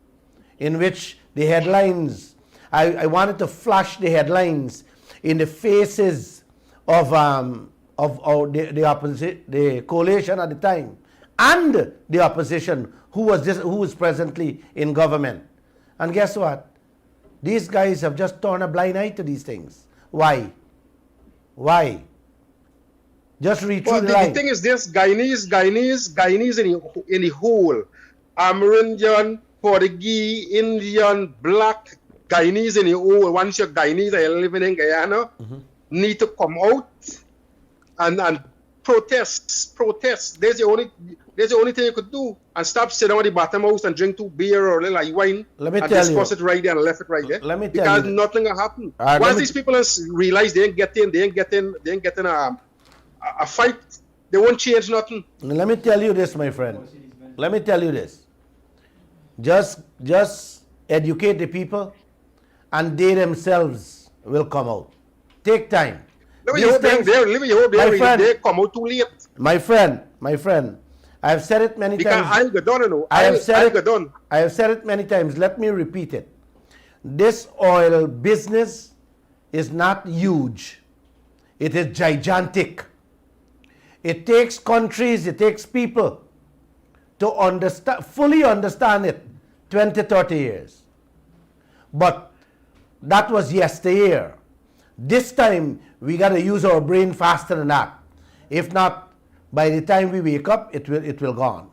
S5: in which the headlines, I wanted to flash the headlines in the faces of the opposition, the coalition at the time, and the opposition who was presently in government. And guess what? These guys have just turned a blind eye to these things. Why? Just read through the line.
S8: The thing is this, Guyanese in the whole, Amerindian, Portuguese, Indian, black, Guyanese in the whole, once you're Guyanese and you're living in Guyana, need to come out and protest. There's the only thing you could do. And stop sitting on the bottom house and drink 2 beer or a little wine.
S5: Let me
S8: and
S5: tell
S8: discuss
S5: you.
S8: it right there and left it right there.
S5: Let me tell
S8: because
S5: you.
S8: nothing will happen.
S5: Once
S8: these people realize they ain't getting a fight, they won't change nothing.
S5: Let me tell you this, my friend. Let me tell you this. Just educate the people and they themselves will come out. Take time.
S8: They come out too late.
S5: My friend, I have said it many times.
S8: Because
S5: I have said it many times. Let me repeat it. This oil business is not huge. It is gigantic. It takes countries, it takes people to fully understand it 20, 30 years. But That was yesteryear. This time, we got to use our brain faster than that. If not, by the time we wake up, it will gone.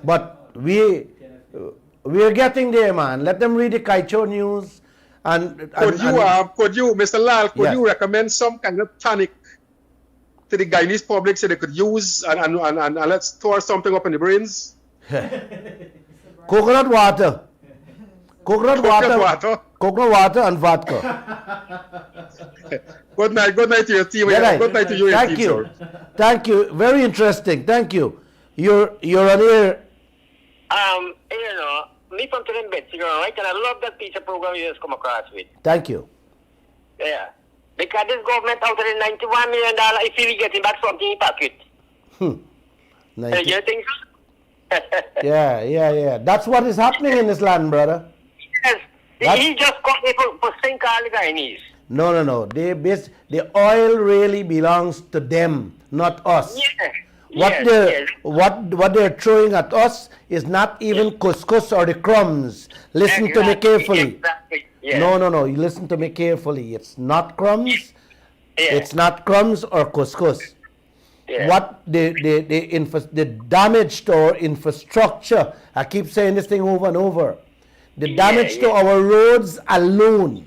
S5: But we're getting there, man. Let them read the Kaieteur news.
S8: Could you, Mr. Lal, could
S5: Yes.
S8: you recommend some kind of tonic to the Guyanese public so they could use and let's store something up in the brains?
S5: Coconut water. Coconut water.
S8: water.
S5: Coconut water and vodka.
S8: Good night to your team.
S5: Yeah, right.
S8: Good night to you and
S5: Thank
S8: your
S5: you.
S8: team, sir.
S5: Thank you. Very interesting. Thank you. You're on air.
S9: Me from Trinidad, right? And I love that piece of program you just come across with.
S5: Thank you.
S9: Yeah. Because this government out of the $91 million, if we getting back something in pocket.
S5: Nice.
S9: You think so?
S5: Yeah. That's what is happening in this land, brother.
S9: Yes.
S5: That's-
S9: He just got me for sink all the Guyanese.
S5: No. The oil really belongs to them, not us.
S9: Yeah.
S5: What they're throwing at us is not even couscous or the crumbs. Listen to me carefully.
S9: Exactly. Yeah.
S5: No. You listen to me carefully. It's not crumbs.
S9: Yeah.
S5: It's not crumbs or couscous.
S9: Yeah.
S5: What the damage to our infrastructure, I keep saying this thing over and over, the damage to our roads alone,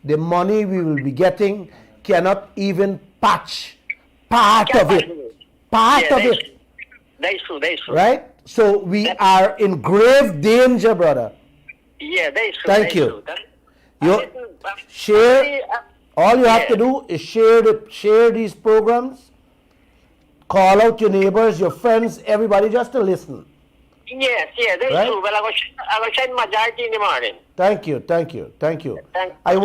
S5: the money we will be getting cannot even patch part of it. Part of it.
S9: That's true.
S5: Right? So we are in grave danger, brother.
S9: Yeah, that's true.
S5: Thank
S9: that's
S5: you.
S9: True.
S5: Share. All you have to do is share these programs. Call out your neighbors, your friends, everybody, just to listen.
S9: Yes, that's
S5: Right?
S9: true. Well, I will send majority in the morning.
S5: Thank you. I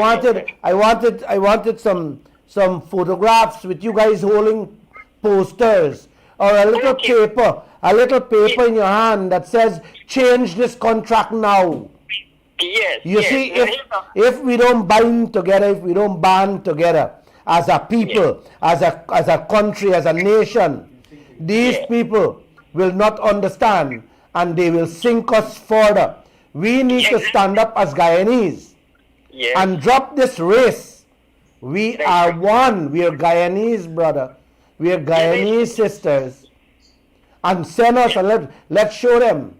S5: wanted some photographs with you guys holding posters or a little paper in your hand that says change this contract now.
S9: Yes.
S5: You see, if we don't bind together, if we don't band together as a people, as a country, as a nation, these people will not understand and they will sink us further. We need to stand up as Guyanese and drop this race. We are one. We are Guyanese, brother. We are Guyanese sisters. And send us and let's show them.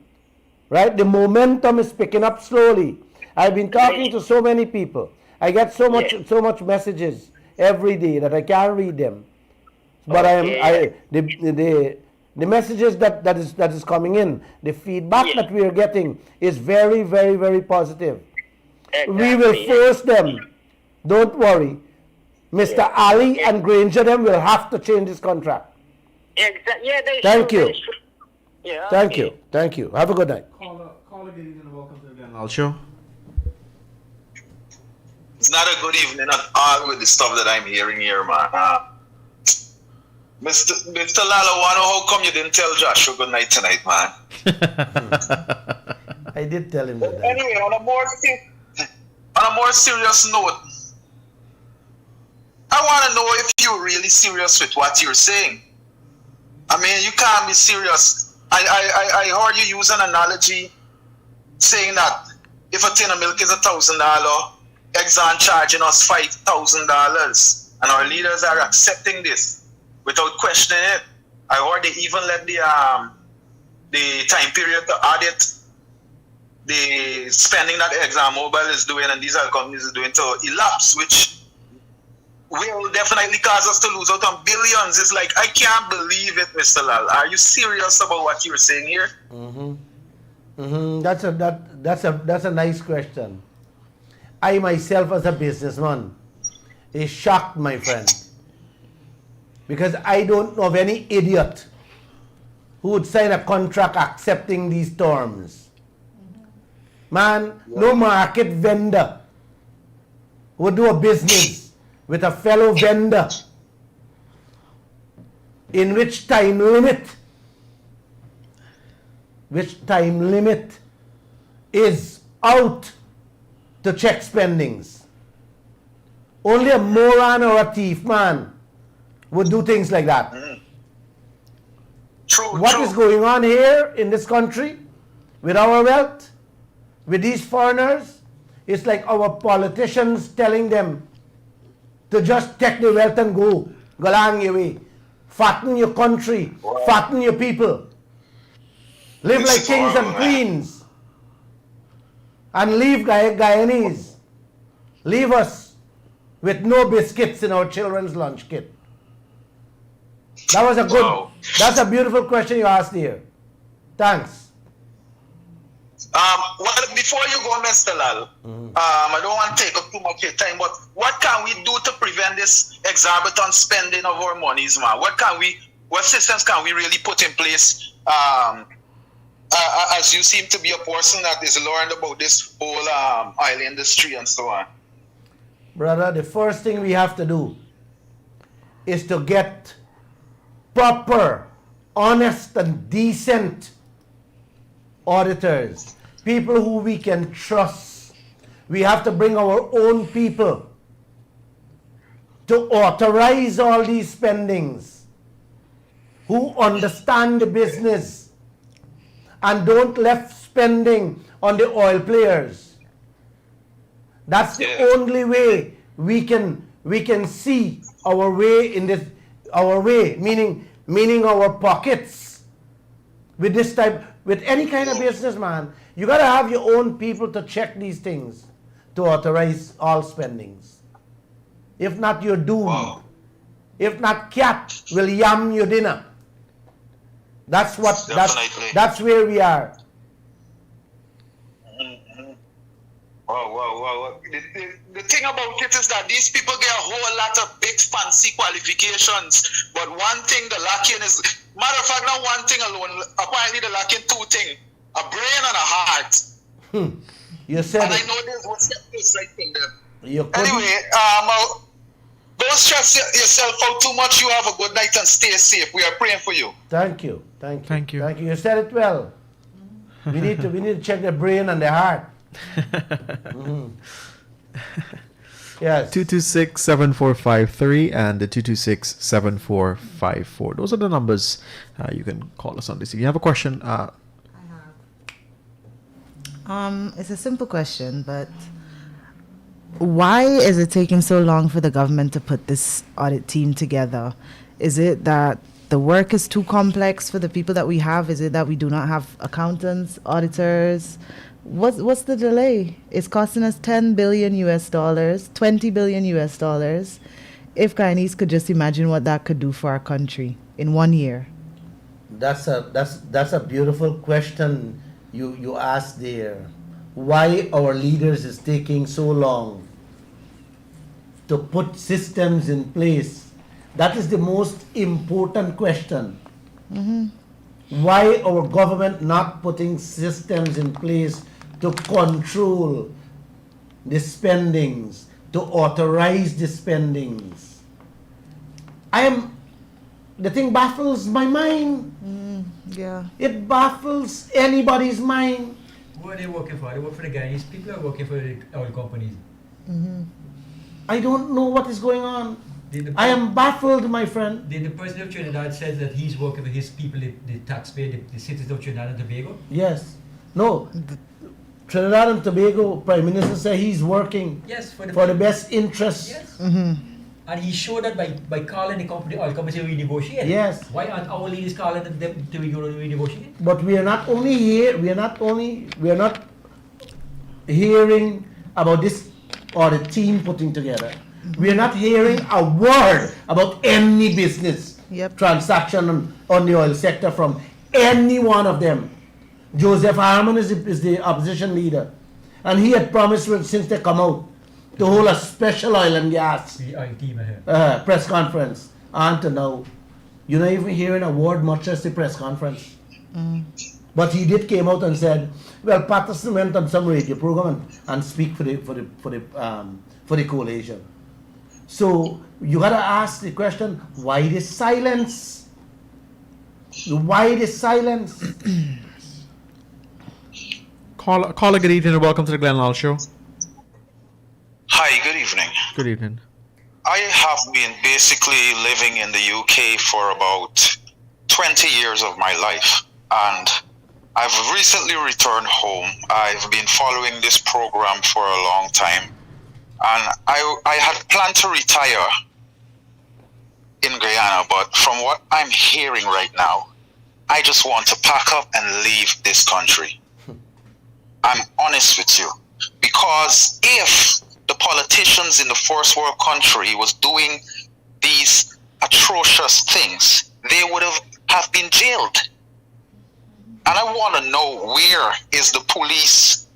S5: Right? The momentum is picking up slowly. I've been talking to so many people. I get so much messages every day that I can't read them. But the messages that is coming in, the feedback that we are getting is very, very, very positive.
S9: Exactly.
S5: We will force them. Don't worry. Mr. Ali and Granger them will have to change this contract. Thank you.
S9: Yeah,
S5: Thank you. Have a good night.
S4: Caller, good evening and welcome to the Glenn Lal Show.
S10: It's not a good evening at all with the stuff that I'm hearing here, man. Mr. Lala, how come you didn't tell Joshua good night tonight, man?
S5: I did tell him that.
S10: Anyway, on a more serious note, I want to know if you're really serious with what you're saying. I mean, you can't be serious. I heard you use an analogy saying that if a tin of milk is $1,000, Exxon charging us $5,000, and our leaders are accepting this without questioning it. I heard they even let the time period to audit the spending that ExxonMobil is doing and these other companies are doing to elapse, which will definitely cause us to lose out on billions. It's like, I can't believe it, Mr. Lal. Are you serious about what you're saying here?
S5: That's a nice question. I myself, as a businessman, is shocked, my friend, because I don't know of any idiot who would sign a contract accepting these terms. Man, no market vendor would do a business with a fellow vendor in which time limit is out to check spendings. Only a moron or a thief, man, would do things like that. What is going on here in this country with our wealth, with these foreigners, It's like our politicians telling them to just take the wealth and go along your way. Fatten your country, fatten your people. Live like kings and queens. And leave Guyanese. Leave us with no biscuits in our children's lunch kit. That was a good, that's a beautiful question you asked here. Thanks.
S10: Well, before you go, Mr. Lal, I don't want to take up too much of your time, but what can we do to prevent this exorbitant spending of our monies, man? What systems can we really put in place? As you seem to be a person that is learned about this whole oil industry and so on.
S5: Brother, the first thing we have to do is to get proper, honest, and decent auditors, people who we can trust. We have to bring our own people to authorize all these spendings, who understand the business and don't left spending on the oil players. That's the only way we can see our way in this, our way, meaning our pockets. With this type, with any kind of business, man, you gotta have your own people to check these things, to authorize all spendings. If not, you're doomed. If not, cat will yam your dinner. That's what. That's where we are.
S10: Wow. The thing about it is that these people get a whole lot of big fancy qualifications, but one thing they're lacking is, matter of fact, not one thing alone, apparently they're lacking two things, a brain and a heart.
S5: You said
S10: and
S5: it.
S10: I know there's what's right in them.
S5: You
S10: anyway, don't stress yourself out too much. You have a good night and stay safe. We are praying for you.
S5: Thank you. You said it well. We need to check the brain and the heart. Yes.
S4: 226-7453 and the 226-7454. Those are the numbers you can call us on this. If you have a question,
S11: it's a simple question, but why is it taking so long for the government to put this audit team together? Is it that the work is too complex for the people that we have? Is it that we do not have accountants, auditors? What's the delay? It's costing us $10 billion US, $20 billion US. If Guyanese could just imagine what that could do for our country in 1 year.
S5: That's a beautiful question you asked there. Why our leaders is taking so long to put systems in place? That is the most important question. Why our government not putting systems in place to control the spendings, to authorize the spendings? The thing baffles my mind. It baffles anybody's mind.
S6: Who are they working for? They work for the Guyanese people or working for the oil companies?
S5: I don't know what is going on. I am baffled, my friend.
S6: The president of Trinidad says that he's working for his people, the taxpayer, the citizens of Trinidad and Tobago?
S5: Yes. No. Trinidad and Tobago Prime Minister said he's working for the best interests.
S6: Yes. And he showed that by calling the oil company to renegotiate.
S5: Yes.
S6: Why aren't our leaders calling them to renegotiate?
S5: But we are not hearing about this or the team putting together. We are not hearing a word about any business transaction on the oil sector from any one of them. Joseph Harman is the opposition leader, and he had promised since they come out to hold a special oil and gas press conference. Until now, you're not even hearing a word, much as the press conference. But he did came out and said, well, Patterson went on some radio program and speak for the coalition. So you gotta ask the question, why this silence? Why this silence?
S4: Caller, good evening and welcome to the Glenn Lal Show.
S10: Hi, good evening.
S4: Good evening.
S10: I have been basically living in the UK for about 20 years of my life, and I've recently returned home. I've been following this program for a long time. And I had planned to retire in Guyana, but from what I'm hearing right now, I just want to pack up and leave this country. I'm honest with you. Because if the politicians in the first world country was doing these atrocious things, they would have been jailed. And I want to know, where is the police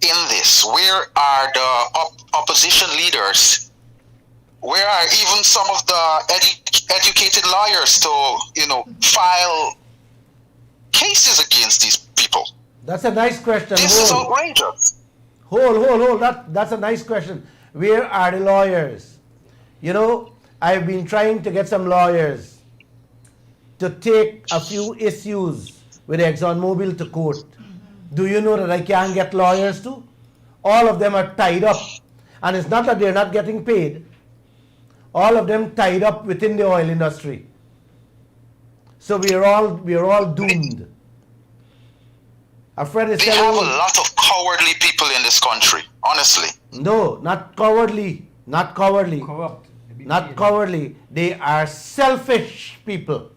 S10: in this? Where are the opposition leaders? Where are even some of the educated lawyers to, file cases against these people?
S5: That's a nice question.
S10: This is outrageous.
S5: Hold. That's a nice question. Where are the lawyers? I've been trying to get some lawyers to take a few issues with ExxonMobil to court. Do you know that I can't get lawyers to? All of them are tied up. And it's not that they're not getting paid. All of them tied up within the oil industry. So we are all doomed. A friend is
S10: they
S5: telling
S10: have
S5: me,
S10: a lot of cowardly people in this country, honestly.
S5: No, not cowardly.
S6: Corrupt.
S5: Not cowardly. They are selfish people.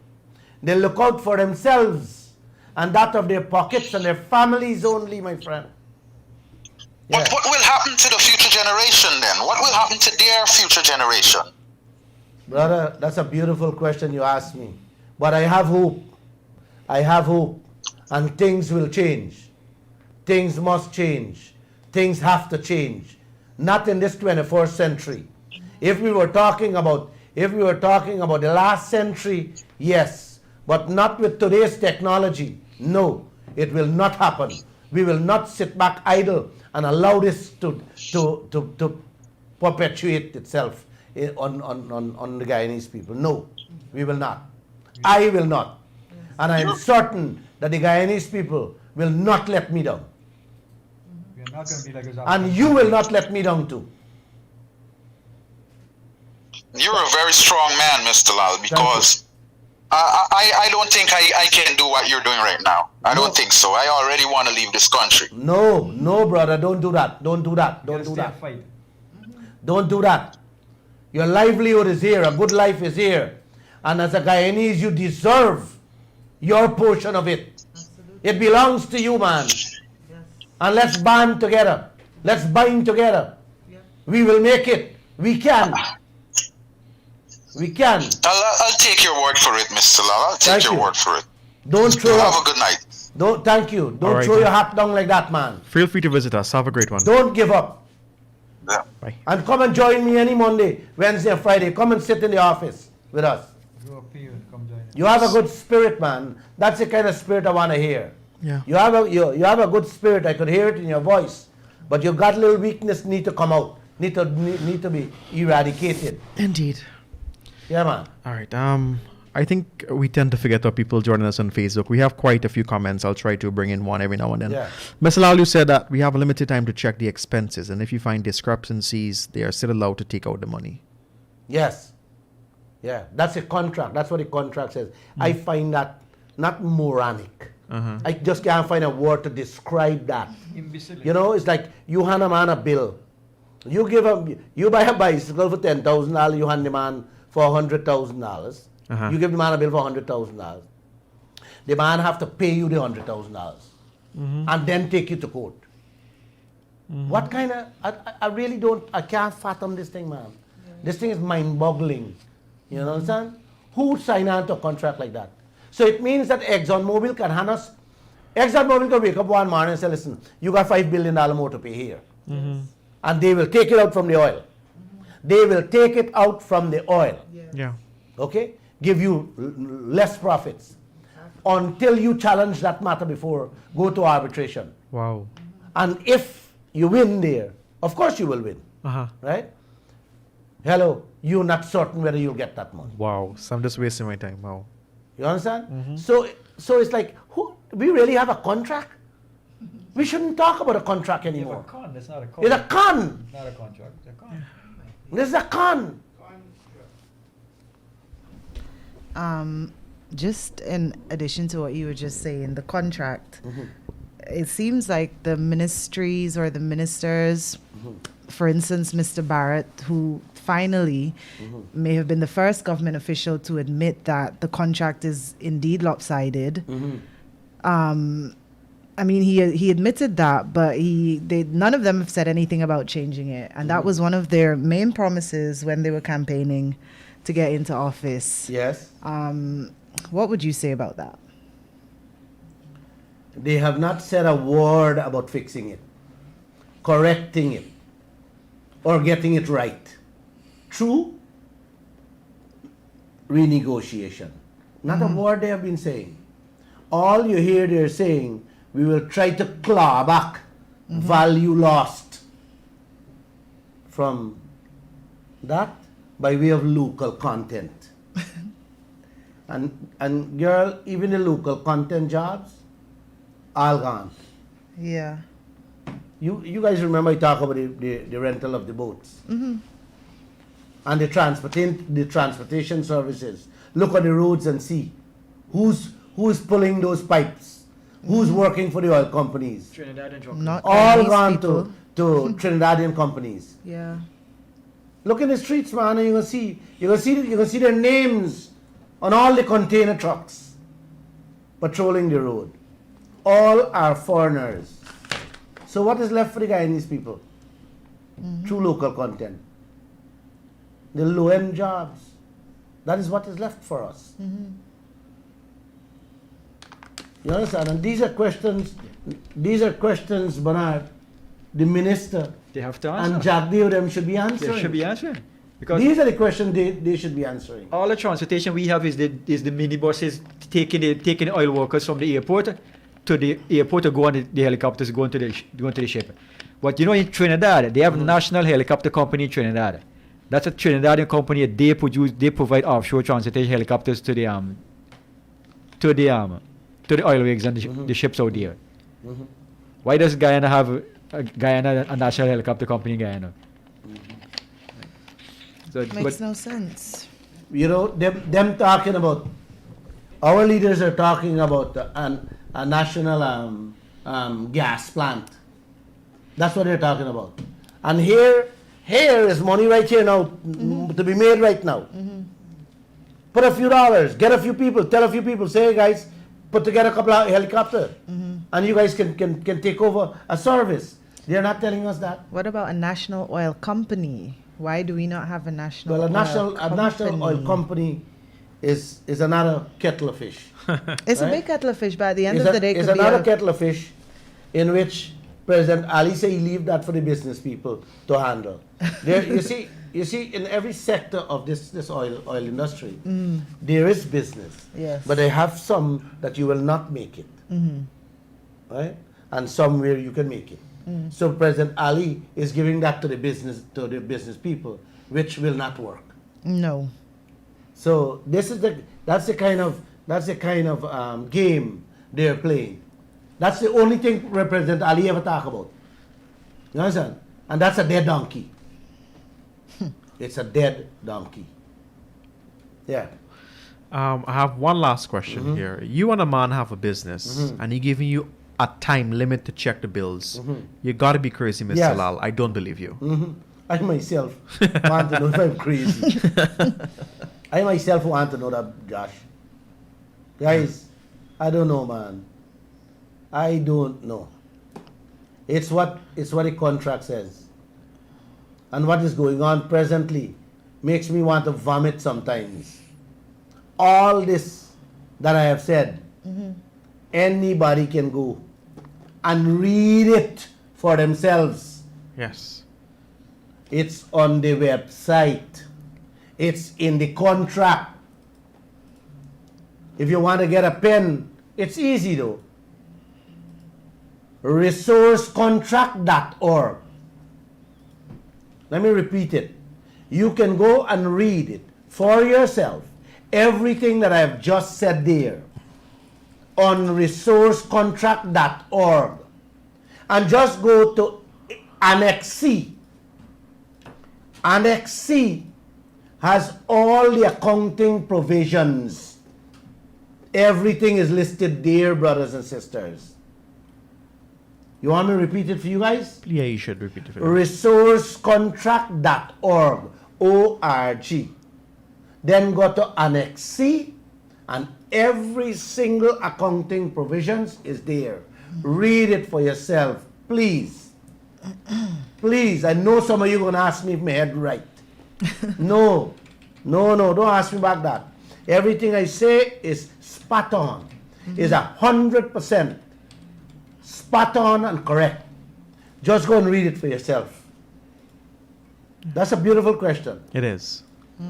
S5: They look out for themselves and that of their pockets and their families only, my friend. Yeah.
S10: But what will happen to the future generation then? What will happen to their future generation?
S5: Brother, that's a beautiful question you asked me. But I have hope. I have hope. And things will change. Things must change. Things have to change. Not in this 21st century. If we were talking about the last century, yes. But not with today's technology. No, it will not happen. We will not sit back idle and allow this to perpetuate itself on the Guyanese people. No, we will not. I will not. And I am certain that the Guyanese people will not let me down.
S6: We are not going to be like
S5: And you will not let me down too.
S10: You're a very strong man, Mr. Lal, because I don't think I can do what you're doing right now. I don't think so. I already want to leave this country.
S5: No, brother, don't do that. Don't do that. Don't do that. Your livelihood is here. A good life is here. And as a Guyanese, you deserve your portion of it. Absolutely. It belongs to you, man. Yes. And let's band together. Let's bind together. Yeah. We will make it. We can. We can.
S10: I'll take your word for it, Mr. Lal. I'll take your word for it.
S5: Don't throw up.
S10: Have a good night.
S5: Thank you. Don't throw your hat down like that, man.
S4: Feel free to visit us. Have a great one.
S5: Don't give up.
S10: Yeah.
S4: Bye.
S5: And come and join me any Monday, Wednesday, and Friday. Come and sit in the office with us. You have a good spirit, man. That's the kind of spirit I want to hear.
S4: Yeah.
S5: You have a good spirit. I could hear it in your voice. But you got a little weakness need to come out. Need to be eradicated.
S4: Indeed.
S5: Yeah, man.
S4: All right. I think we tend to forget what people joining us on Facebook. We have quite a few comments. I'll try to bring in one every now and then.
S5: Yeah.
S4: Mr. Lal, you said that we have a limited time to check the expenses, and if you find discrepancies, they are still allowed to take out the money.
S5: Yes. Yeah, that's a contract. That's what the contract says. I find that not moronic. I just can't find a word to describe that.
S6: Imbecile.
S5: It's like you hand a man a bill. You buy a bicycle for $10,000. You hand the man for $100,000. You give the man a bill for $100,000. The man have to pay you the $100,000 and then take you to court. What kind of? I really don't. I can't fathom this thing, man. Yeah. This thing is mind-boggling. You understand? Who would sign on to a contract like that? So it means that ExxonMobil can hand us. ExxonMobil can wake up one morning and say, "Listen, you got $5 billion more to pay here," and they will take it out from the oil. They will take it out from the oil.
S4: Yeah.
S5: Okay? Give you less profits until you challenge that matter before go to arbitration.
S4: Wow.
S5: And if you win there, of course you will win. Right? Hello, you're not certain whether you'll get that money.
S4: Wow. So I'm just wasting my time. Wow.
S5: You understand? So it's like, we really have a contract? We shouldn't talk about a contract anymore.
S6: It's a con. It's not a con.
S5: It's a con.
S6: It's not a contract. It's a con.
S5: This is a con.
S11: just in addition to what you were just saying, the contract, it seems like the ministries or the ministers, for instance, Mr. Barrett, who finally may have been the first government official to admit that the contract is indeed lopsided. I mean, he admitted that, but none of them have said anything about changing it. And that was one of their main promises when they were campaigning to get into office.
S5: Yes.
S11: What would you say about that?
S5: They have not said a word about fixing it, correcting it, or getting it right. True renegotiation. Not a word they have been saying. All you hear they're saying, we will try to claw back value lost from that by way of local content. And girl, even the local content jobs, all gone.
S11: Yeah.
S5: You guys remember I talk about the rental of the boats and the transportation services. Look at the roads and see who's pulling those pipes, who's working for the oil companies.
S6: Trinidad and
S11: Not
S5: all
S11: Chinese
S5: gone
S11: people.
S5: to Trinidadian companies.
S11: Yeah.
S5: Look in the streets, man, and you can see their names on all the container trucks patrolling the road. All are foreigners. So what is left for the Guyanese people? Through local content. The low-end jobs. That is what is left for us. You understand? And these are questions, Bernard, the minister
S6: They have to answer.
S5: and Jack Dew them should be answering.
S6: They should be answering. Because
S5: These are the questions they should be answering.
S6: all the transportation we have is the minibuses taking the oil workers from the airport to the airport to go on the helicopters going to the ship. But you know, in Trinidad, they have a national helicopter company in Trinidad. That's a Trinidadian company. They provide offshore transportation helicopters to the oil rigs and the ships out there. Why does Guyana have a national helicopter company in Guyana? So,
S11: Makes no sense.
S5: You know, them talking about, our leaders are talking about a national gas plant. That's what they're talking about. And here is money right here now to be made right now. Put a few dollars, get a few people, tell a few people, say, hey guys, put together a couple of helicopters, and you guys can take over a service. They're not telling us that.
S11: What about a national oil company? Why do we not have a national
S5: Well,
S11: oil
S5: a national oil company is another kettle of fish.
S11: It's
S5: right?
S11: a big kettle of fish, but at the end of the day, it
S5: it's
S11: could be
S5: another
S11: a-
S5: kettle of fish in which President Ali said he leave that for the business people to handle. There, you see, in every sector of this oil industry, there is business.
S11: Yes.
S5: But they have some that you will not make it, right? And some where you can make it. So President Ali is giving that to the business people, which will not work.
S11: No.
S5: So that's the kind of game they're playing. That's the only thing President Ali ever talk about. You understand? And that's a dead donkey. It's a dead donkey. Yeah.
S4: I have one last question here. You and a man have a business, and he giving you a time limit to check the bills. You got to be crazy, Mr.
S5: Yes.
S4: Lal. I don't believe you.
S5: I myself want to know if I'm crazy. I myself want to know that, Josh. Guys, I don't know, man. I don't know. It's what the contract says. And what is going on presently makes me want to vomit sometimes. All this that I have said, anybody can go and read it for themselves.
S4: Yes.
S5: It's on the website. It's in the contract. If you want to get a pen, it's easy though. Resourcecontract.org. Let me repeat it. You can go and read it for yourself. Everything that I've just said there on resourcecontract.org. And just go to Annex C. Annex C has all the accounting provisions Everything is listed there, brothers and sisters. You want me to repeat it for you guys?
S4: Yeah, you should repeat it. For me.
S5: Resourcecontract.org, O-R-G. Then go to Annex C, and every single accounting provisions is there. Read it for yourself, please. Please, I know some of you going to ask me if my head right. No, don't ask me about that. Everything I say is spot on, is 100% spot on and correct. Just go and read it for yourself. That's a beautiful question.
S4: It is.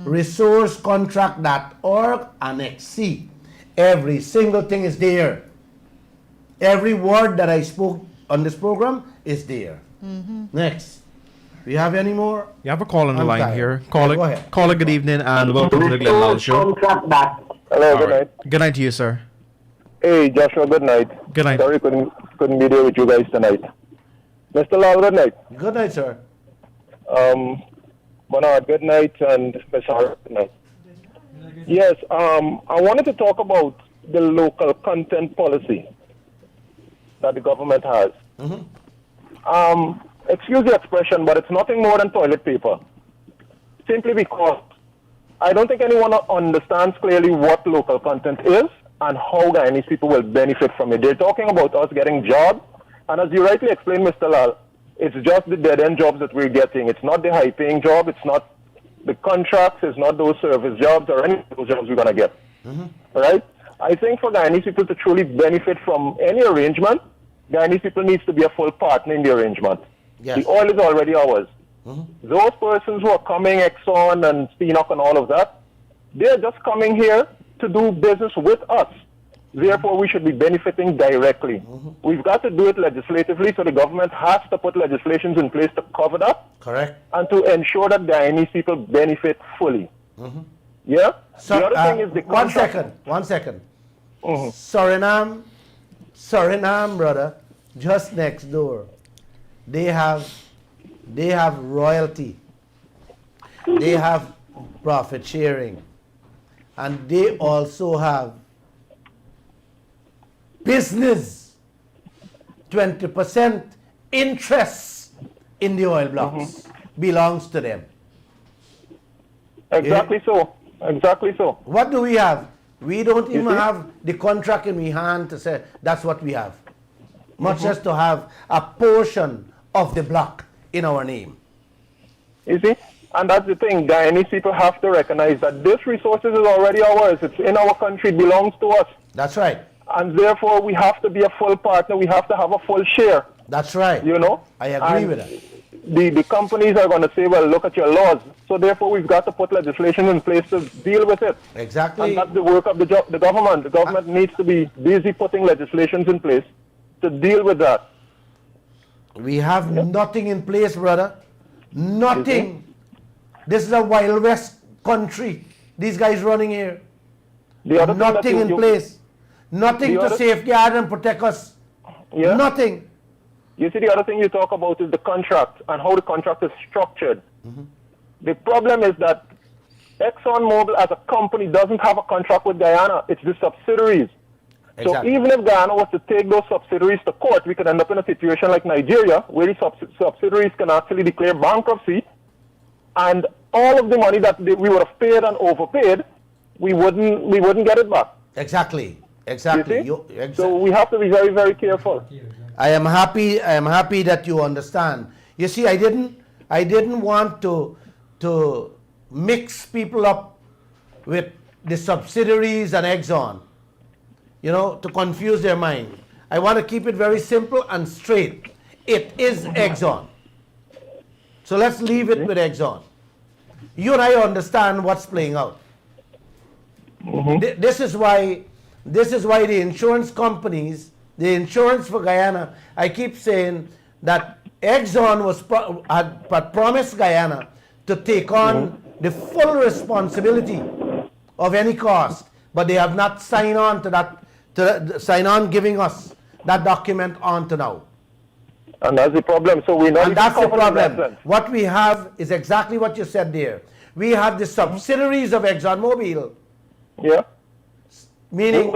S5: Resourcecontract.org, Annex C. Every single thing is there. Every word that I spoke on this program is there. Next. Do you have any more?
S4: You have a call on the
S5: I'm
S4: line
S5: tired.
S4: here.
S5: Yeah,
S4: Call
S5: go
S4: it.
S5: ahead.
S4: Call it. Good evening and welcome to the Glenn Lal Show.
S9: Contract.
S12: Hello,
S4: All
S12: good
S4: right.
S12: night.
S4: Good night to you, sir.
S12: Hey, Joshua, good night.
S4: Good night.
S12: Sorry couldn't be there with you guys tonight. Mr. Lal, good night.
S5: Good night, sir.
S12: Bernard, good night, and Ms. Hart, good night. Yes, I wanted to talk about the local content policy that the government has. Excuse the expression, but it's nothing more than toilet paper. Simply because I don't think anyone understands clearly what local content is and how Guyanese people will benefit from it. They're talking about us getting jobs, and as you rightly explained, Mr. Lal, it's just the dead-end jobs that we're getting. It's not the high-paying job. It's not the contracts. It's not those service jobs or any of those jobs we're going to get. Right? I think for Guyanese people to truly benefit from any arrangement, Guyanese people needs to be a full partner in the arrangement.
S5: Yes.
S12: The oil is already ours. Those persons who are coming, Exxon and Spinock and all of that, they're just coming here to do business with us. Therefore, we should be benefiting directly. We've got to do it legislatively, so the government has to put legislations in place to cover that.
S5: Correct.
S12: And to ensure that Guyanese people benefit fully. Yeah?
S5: So,
S12: the other thing is the contract.
S5: One second. Suriname, brother, just next door. They have royalty. They have profit sharing. And they also have business, 20% interest in the oil blocks belongs to them.
S12: Exactly so. Exactly so.
S5: What do we have? We don't even
S12: see?
S5: have the contract in we hand to say that's what we have. Much as to have a portion of the block in our name.
S12: You see? And that's the thing. Guyanese people have to recognize that this resources is already ours. It's in our country. It belongs to us.
S5: That's right.
S12: And therefore, we have to be a full partner. We have to have a full share.
S5: That's right.
S12: You know?
S5: I agree
S12: And
S5: with that.
S12: The companies are going to say, well, look at your laws. So therefore, we've got to put legislation in place to deal with it.
S5: Exactly.
S12: And that's the work of the government. The government needs to be busy putting legislations in place to deal with that.
S5: We have nothing in place, brother. Nothing. This is a Wild West country. These guys running here.
S12: The other thing that
S5: Nothing in place. Nothing
S12: the
S5: to
S12: other-
S5: safeguard and protect us.
S12: Yeah.
S5: Nothing.
S12: You see, the other thing you talk about is the contract and how the contract is structured. The problem is that ExxonMobil as a company doesn't have a contract with Guyana. It's the subsidiaries. So
S5: Exactly.
S12: even if Guyana was to take those subsidiaries to court, we could end up in a situation like Nigeria, where the subsidiaries can actually declare bankruptcy, and all of the money that we would have paid and overpaid, we wouldn't get it back.
S5: Exactly. Exactly.
S12: You see? So we have to be very, very careful.
S5: I am happy that you understand. You see, I didn't want to mix people up with the subsidiaries and Exxon, you know, to confuse their mind. I want to keep it very simple and straight. It is Exxon. So let's leave it with Exxon. You and I understand what's playing out. This is why the insurance companies, the insurance for Guyana, I keep saying that Exxon had promised Guyana to take on the full responsibility of any cost, but they have not signed on to that, sign on giving us that document on to now.
S12: And that's the problem. So we know.
S5: And that's the problem. What we have is exactly what you said there. We have the subsidiaries of ExxonMobil.
S12: Yeah.
S5: Meaning,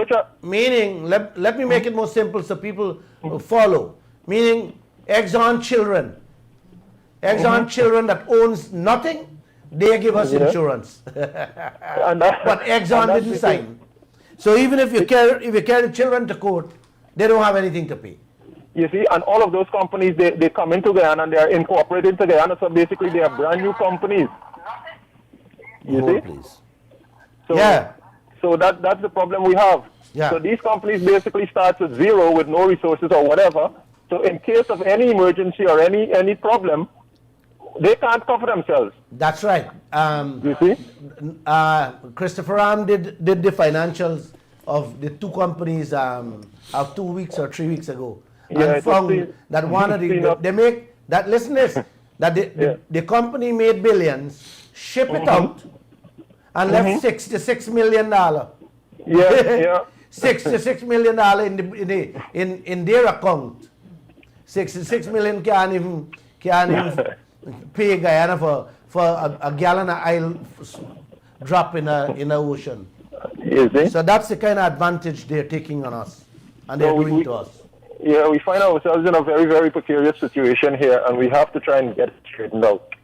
S5: let me make it more simple so people follow. Meaning, Exxon children that owns nothing, they give us insurance. But Exxon didn't sign. So even if you carry children to court, they don't have anything to pay.
S12: You see, and all of those companies, they come into Guyana and they are incorporated to Guyana, so basically they are brand new companies. You see?
S5: Please.
S12: So, so that's the problem we have. So these companies basically start at zero with no resources or whatever. So in case of any emergency or any problem, they can't cover themselves.
S5: That's right.
S12: You see?
S5: Christopher Arm did the financials of the two companies of 2 weeks or 3 weeks ago. And found that one of they make that, listen this, that the company made billions, ship it out, and left $66 million. $66 million in their account. 66 million can't even pay Guyana for a gallon of oil drop in the ocean. So that's the kind of advantage they're taking on us, and they're doing to us.
S12: Yeah, we find ourselves in a very, very precarious situation here, and we have to try and get it straightened out.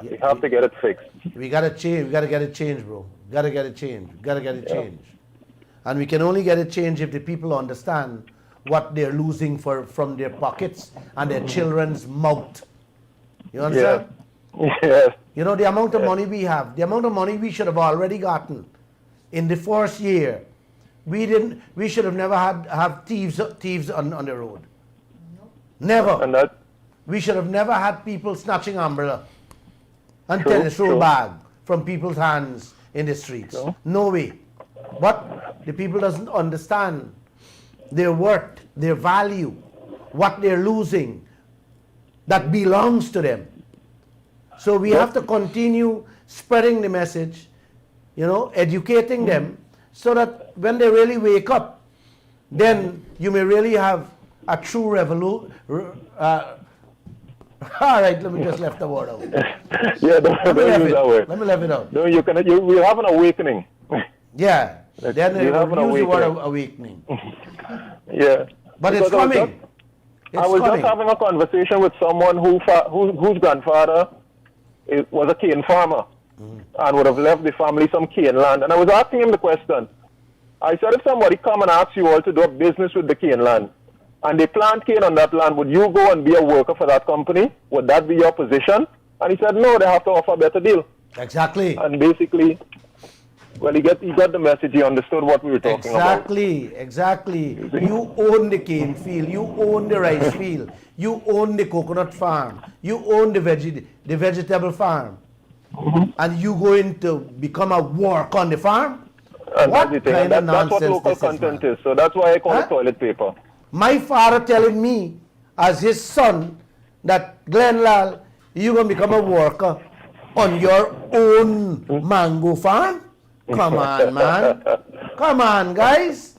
S12: We have to get it fixed.
S5: We gotta change. We gotta get it changed, bro. Gotta get it changed. Gotta get it changed. And we can only get it changed if the people understand what they're losing from their pockets and their children's mouth. You understand?
S12: Yes.
S5: You know, the amount of money we have, the amount of money we should have already gotten in the first year. We should have never have thieves on the road. Never. We should have never had people snatching umbrella and tennis roll bag from people's hands in the streets. No way. But the people doesn't understand their worth, their value, what they're losing that belongs to them. So we have to continue spreading the message, educating them, so that when they really wake up, then you may really have a true revolution. All right, let me just left the word out.
S12: Don't use that word.
S5: Let me leave it out.
S12: No, you will have an awakening.
S5: Yeah, then
S12: you have an
S5: use the word
S12: awakening.
S5: Yeah. But it's coming.
S12: I was just having a conversation with someone whose grandfather was a cane farmer and would have left the family some cane land. And I was asking him the question. I said, if somebody come and ask you all to do a business with the cane land, and they plant cane on that land, would you go and be a worker for that company? Would that be your position? And he said, no, they have to offer a better deal.
S5: Exactly.
S12: And basically, well, he got the message. He understood what we were talking about.
S5: Exactly. You own the cane field. You own the rice field. You own the coconut farm. You own the vegetable farm. And you going to become a work on the farm?
S12: And
S5: what
S12: that's the thing.
S5: kind of
S12: That's what
S5: nonsense
S12: local
S5: this
S12: content is. So that's why I call it toilet paper.
S5: My father telling me, as his son, that Glenn Lal, you're going to become a worker on your own mango farm? Come on, man. Come on, guys.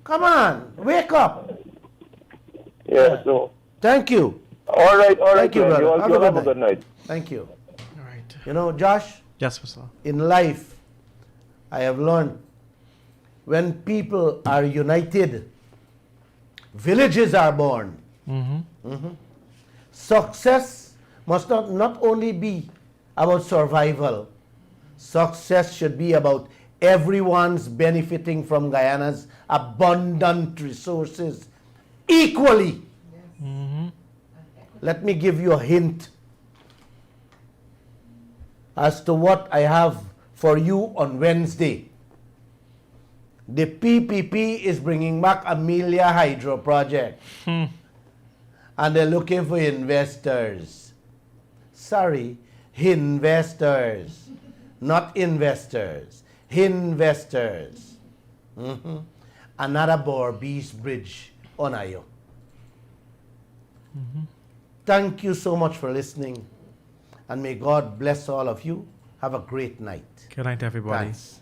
S5: Come on. Wake up.
S12: Yeah, so.
S5: Thank you.
S12: All right.
S5: Thank you, brother.
S12: You have a good night.
S5: Thank you. All right. Josh?
S4: Yes, sir.
S5: In life, I have learned when people are united, villages are born. Success must not only be about survival. Success should be about everyone's benefiting from Guyana's abundant resources equally. Let me give you a hint as to what I have for you on Wednesday. The PPP is bringing back Amelia Hydro project. And they're looking for investors. Sorry, investors. Not investors. Investors. Another Borbees Bridge on Ayo. Thank you so much for listening. And may God bless all of you. Have a great night.
S4: Good night, everybody.
S5: Thanks.